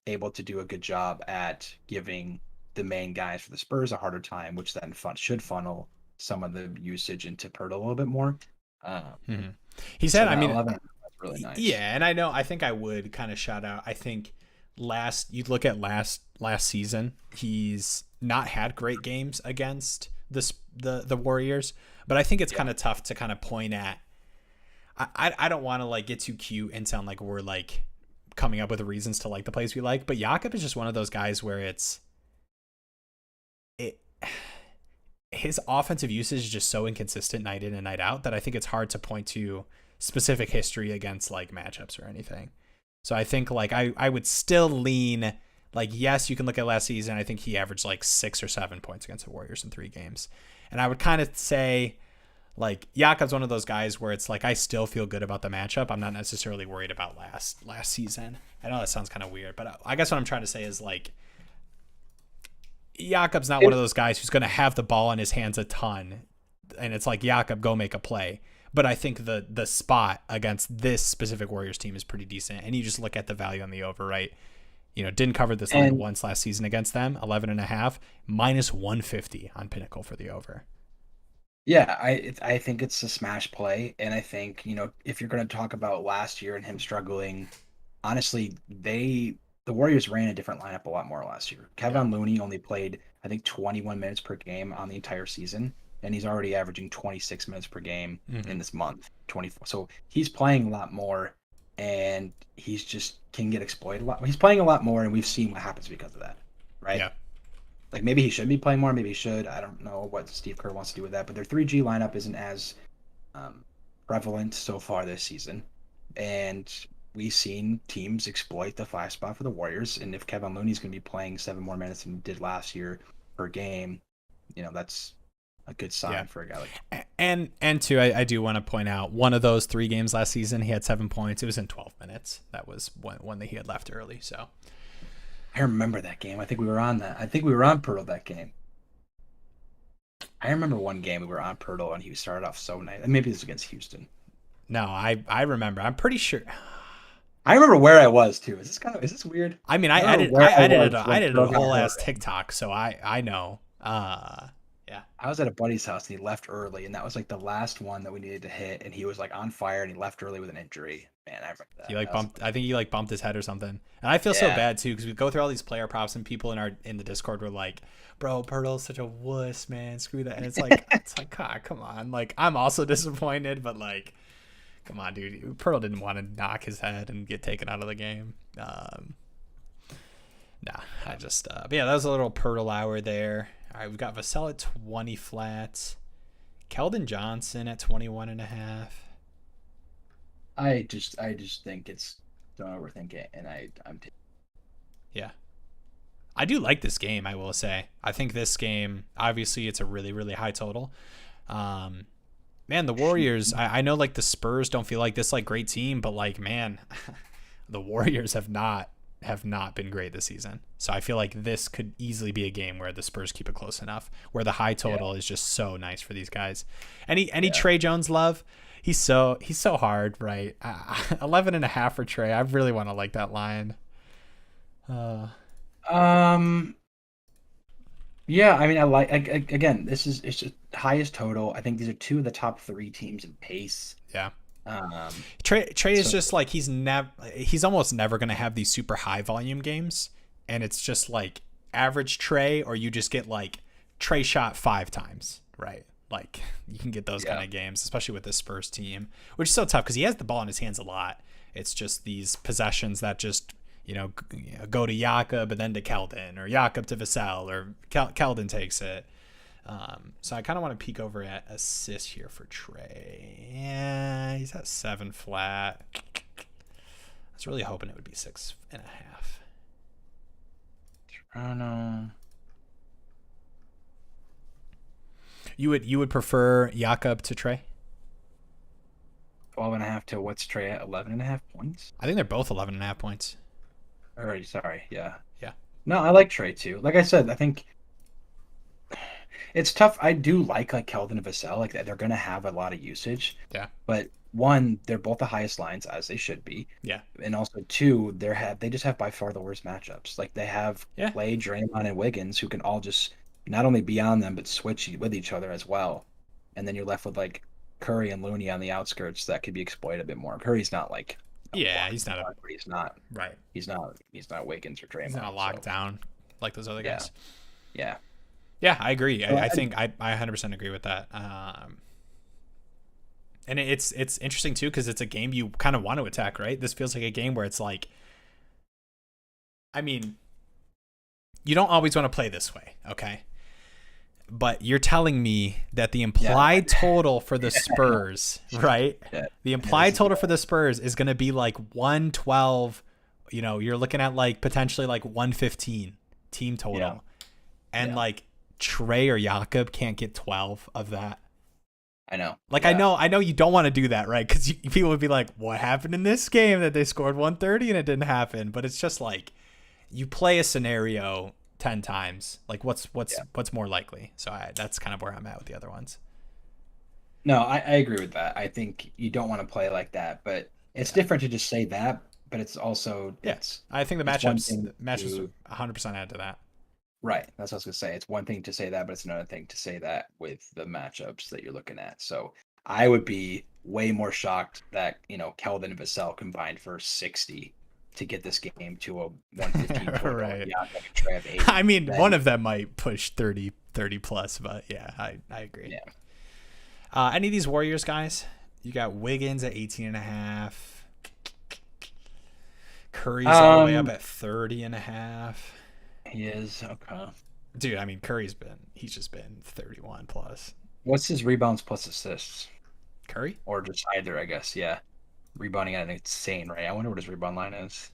S2: able to do a good job at giving the main guys for the Spurs a harder time, which then should funnel some of the usage into Poeltl a little bit more.
S1: He said,
S2: so
S1: I mean,
S2: 11, that's really nice.
S1: Yeah, and I think I would kind of shout out. I think you'd look at last season, he's not had great games against the Warriors, but I think it's kind of tough to kind of point at. I don't want to like get too cute and sound like we're like coming up with reasons to like the plays we like, but Jakob is just one of those guys where his offensive usage is just so inconsistent night in and night out that I think it's hard to point to specific history against like matchups or anything. So I think like I would still lean like, yes, you can look at last season. I think he averaged like 6 or 7 points against the Warriors in 3 games. And I would kind of say like Jakob's one of those guys where it's like I still feel good about the matchup. I'm not necessarily worried about last season. I know that sounds kind of weird, but I guess what I'm trying to say is like Jakob's not one of those guys who's going to have the ball in his hands a ton. And it's like, Jakob, go make a play. But I think the spot against this specific Warriors team is pretty decent. And you just look at the value on the over, right? Didn't cover this line once last season against them, 11.5, minus 150 on Pinnacle for the over.
S2: Yeah, I think it's a smash play. And I think, if you're going to talk about last year and him struggling, honestly, the Warriors ran a different lineup a lot more last year. Kevin Looney only played, I think, 21 minutes per game on the entire season. And he's already averaging 26 minutes per game in this month, 24. So he's playing a lot more, and he's just can get exploited a lot. He's playing a lot more, and we've seen what happens because of that, right?
S1: Yeah.
S2: Like maybe he should be playing more, maybe he should. I don't know what Steve Kerr wants to do with that, but their 3G lineup isn't as prevalent so far this season. And we've seen teams exploit the 5 spot for the Warriors, and if Kevin Looney's going to be playing 7 more minutes than he did last year per game, that's a good sign for a guy like.
S1: And too, I do want to point out one of those 3 games last season, he had 7 points. It was in 12 minutes. That was one that he had left early. So
S2: I remember that game. I think we were on that. I think we were on Pirtle that game. I remember one game we were on Pirtle and he started off so nice. Maybe it was against Houston.
S1: No, I remember. I'm pretty sure.
S2: I remember where I was too. Is this weird?
S1: I mean, I edited a whole ass TikTok, so I know. Yeah.
S2: I was at a buddy's house and he left early, and that was like the last one that we needed to hit, and he was like on fire and he left early with an injury. Man, I remember that.
S1: He bumped. I think he bumped his head or something. And I feel so bad too because we go through all these player props and people in the Discord were like, "Bro, Pirtle's such a wuss, man. Screw that." And it's like, God, come on. Like, I'm also disappointed, but like, come on, dude. Pirtle didn't want to knock his head and get taken out of the game. I just. But yeah, that was a little Pirtle hour there. All right, we've got Vassell at 20 flats. Keldon Johnson at 21.5.
S2: I just think don't overthink it, and
S1: yeah. I do like this game, I will say. I think this game, obviously, it's a really, really high total. Man, the Warriors, I know like the Spurs don't feel like this like great team, but like, man, the Warriors have not been great this season. So I feel like this could easily be a game where the Spurs keep it close enough, where the high total is just so nice for these guys. Any Trey Jones love? He's so hard, right? 11.5 for Trey. I really want to like that line.
S2: Yeah, I mean, I like again. It's just highest total. I think these are 2 of the top 3 teams in pace.
S1: Yeah. Trey is just like he's almost never going to have these super high volume games, and it's just like average Trey, or you just get like Trey shot 5 times, right? Like you can get those kind of games, especially with the Spurs team, which is so tough because he has the ball in his hands a lot. It's just these possessions that just go to Jakob but then to Keldon, or Jakob to Vassell, or Keldon takes it. So I kind of want to peek over at assists here for Trey. Yeah, he's at 7 flat. I was really hoping it would be 6.5.
S2: Toronto.
S1: You would prefer Jakob to Trey?
S2: 12.5 to what's Trey at? 11.5 points.
S1: I think they're both 11.5 points.
S2: Sorry. Yeah.
S1: Yeah.
S2: No, I like Trey too. Like I said, I think it's tough. I do like Keldon and Vassell. Like they're gonna have a lot of usage.
S1: Yeah.
S2: But 1, they're both the highest lines, as they should be.
S1: Yeah.
S2: And also 2, they just have by far the worst matchups. Like they have Clay, Draymond, and Wiggins, who can all just not only be on them but switch with each other as well. And then you're left with like Curry and Looney on the outskirts that could be exploited a bit more. Curry's not like
S1: he's not
S2: he's not
S1: right.
S2: He's not Wiggins or Draymond. He's
S1: not locked down like those other guys.
S2: Yeah.
S1: Yeah, I agree. I think I 100% agree with that. And it's interesting too because it's a game you kind of want to attack, right? This feels like a game where it's like, I mean, you don't always want to play this way, okay? But you're telling me that the implied total for the Spurs, right? Yeah. The implied total for the Spurs is going to be like 112. You're looking at like potentially like 115 team total, and like Trey or Jakob can't get 12 of that.
S2: I know.
S1: Like I know you don't want to do that, right? Because people would be like, "What happened in this game that they scored 130 and it didn't happen?" But it's just like you play a scenario 10 times. Like what's more likely? So that's kind of where I'm at with the other ones.
S2: No, I agree with that. I think you don't want to play like that, but it's different to just say that. But it's also
S1: I think the matchups 100% add to that.
S2: Right. That's what I was gonna say. It's one thing to say that, but it's another thing to say that with the matchups that you're looking at. So I would be way more shocked that Keldon and Vassell combined for 60 to get this game to a 115.
S1: Right. I mean, one of them might push 30 plus, but yeah, I agree.
S2: Yeah.
S1: Any of these Warriors guys? You got Wiggins at 18.5. Curry's all the way up at 30.5.
S2: He is. Okay.
S1: Dude, I mean, he's just been 31 plus.
S2: What's his rebounds plus assists?
S1: Curry?
S2: Or just either, I guess. Yeah. rebounding at an insane rate. I wonder what his rebound line is.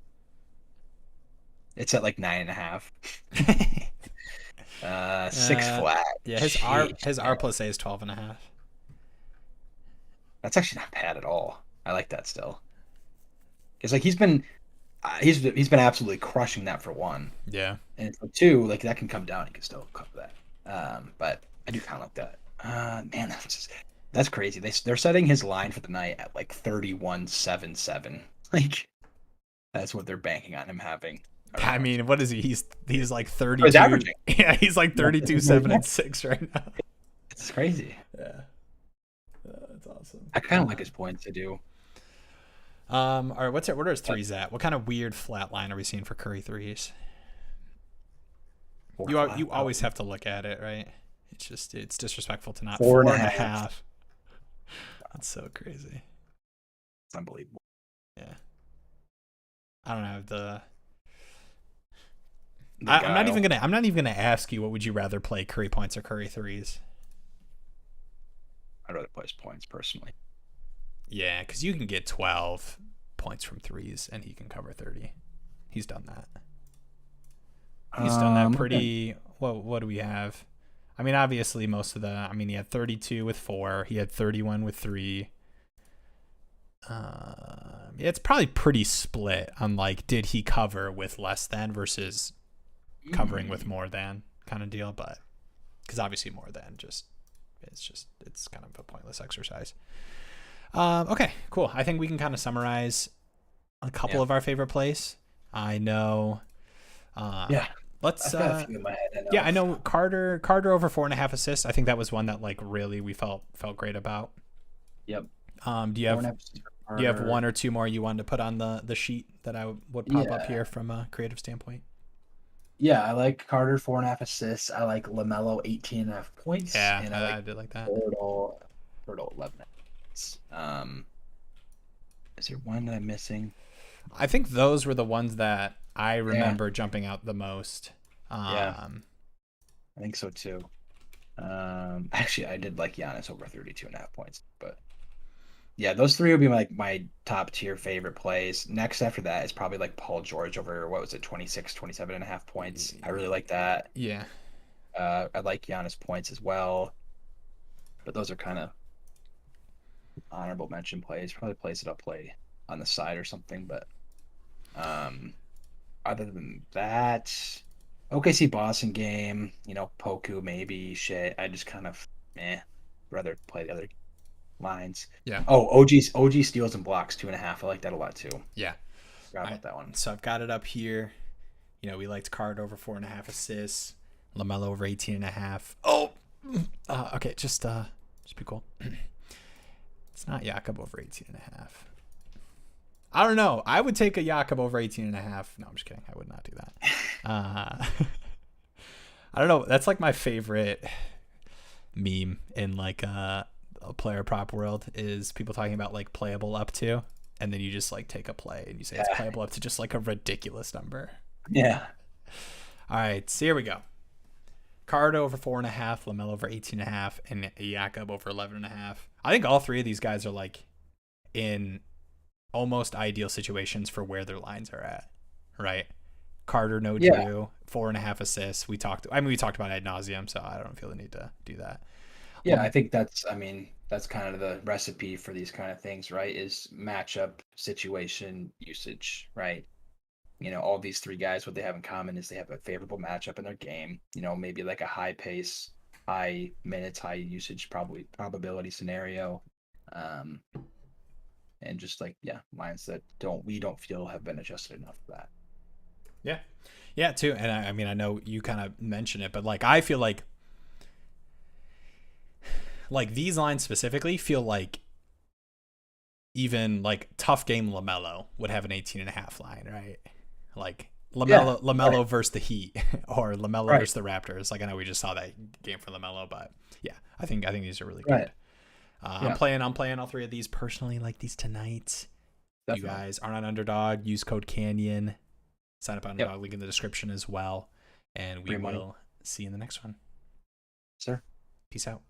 S2: It's at like 9.5. 6 flat.
S1: Yeah, his R plus A is 12.5.
S2: That's actually not bad at all. I like that still. Because like he's been absolutely crushing that for one.
S1: Yeah.
S2: And for two, like that can come down. He can still cover that. But I do kind of like that. Man, that's crazy. They're setting his line for the night at like 31.77. Like that's what they're banking on him having.
S1: I mean, what is he? He's like 32.
S2: He's averaging.
S1: Yeah, he's like 32, 7, and 6 right now.
S2: It's crazy.
S1: Yeah. That's awesome.
S2: I kind of like his points. I do.
S1: All right, what are his threes at? What kind of weird flat line are we seeing for Curry threes? You always have to look at it, right? It's disrespectful to not 4.5. That's so crazy.
S2: It's unbelievable.
S1: Yeah. I don't know I'm not even gonna ask you what would you rather play, Curry points or Curry threes.
S2: I'd rather play his points personally.
S1: Yeah, because you can get 12 points from threes and he can cover 30. He's done that. He's done that pretty. Okay. What do we have? I mean, obviously he had 32 with 4. He had 31 with 3. It's probably pretty split on like, did he cover with less than versus covering with more than kind of deal, but because obviously more than it's kind of a pointless exercise. Okay, cool. I think we can kind of summarize a couple of our favorite plays. I know. Let's. I know Carter over 4.5 assists. I think that was one that like really we felt great about.
S2: Yep.
S1: Do you have one or two more you wanted to put on the sheet that I would pop up here from a creative standpoint?
S2: Yeah, I like Carter 4.5 assists. I like LaMelo 18.5 points.
S1: Yeah, and I did like that.
S2: Total 11 points. Is there one that I'm missing?
S1: I think those were the ones that I remember jumping out the most.
S2: I think so too. Actually, I did like Giannis over 32.5 points, but yeah, those three would be my top tier favorite plays. Next after that is probably like Paul George over 27.5 points. I really like that.
S1: Yeah.
S2: I like Giannis points as well, but those are kind of honorable mention plays. Probably plays that I'll play on the side or something, but other than that, OKC Boston game, Poku maybe shit. I just kind of rather play the other lines.
S1: Yeah.
S2: Oh, OG steals and blocks 2.5. I like that a lot too.
S1: Yeah.
S2: Forgot about that one.
S1: So I've got it up here. We liked Card over 4.5 assists, LaMelo over 18.5. Oh, okay. Just be cool. It's not Jakob over 18.5. I don't know. I would take a Jakob over 18.5. No, I'm just kidding. I would not do that. I don't know. That's like my favorite meme in like a player prop world is people talking about like playable up to, and then you just like take a play and you say it's playable up to just like a ridiculous number.
S2: Yeah.
S1: All right. So here we go. Card over 4.5, LaMelo over 18.5, and Jakob over 11.5. I think all three of these guys are like in almost ideal situations for where their lines are at, right? Carter, no Drew, 4.5 assists. We talked about ad nauseum, so I don't feel the need to do that.
S2: Yeah, I think that's kind of the recipe for these kind of things, right? Is matchup, situation, usage, right? All these three guys, what they have in common is they have a favorable matchup in their game. maybe like a high pace, high minutes, high usage, probability scenario, and just like lines that we don't feel have been adjusted enough for that.
S1: Yeah, too. And I mean, I know you kind of mentioned it, but like I feel like these lines specifically feel like even like tough game LaMelo would have an 18.5 line, right? Like LaMelo versus the Heat or LaMelo versus the Raptors. Like I know we just saw that game for LaMelo, but yeah, I think these are really good. I'm playing all three of these personally, like these tonight. Definitely. You guys are on Underdog. Use code Canyon. Sign up on Underdog. Link in the description as well. And we will see you in the next one.
S2: Sir.
S1: Peace out.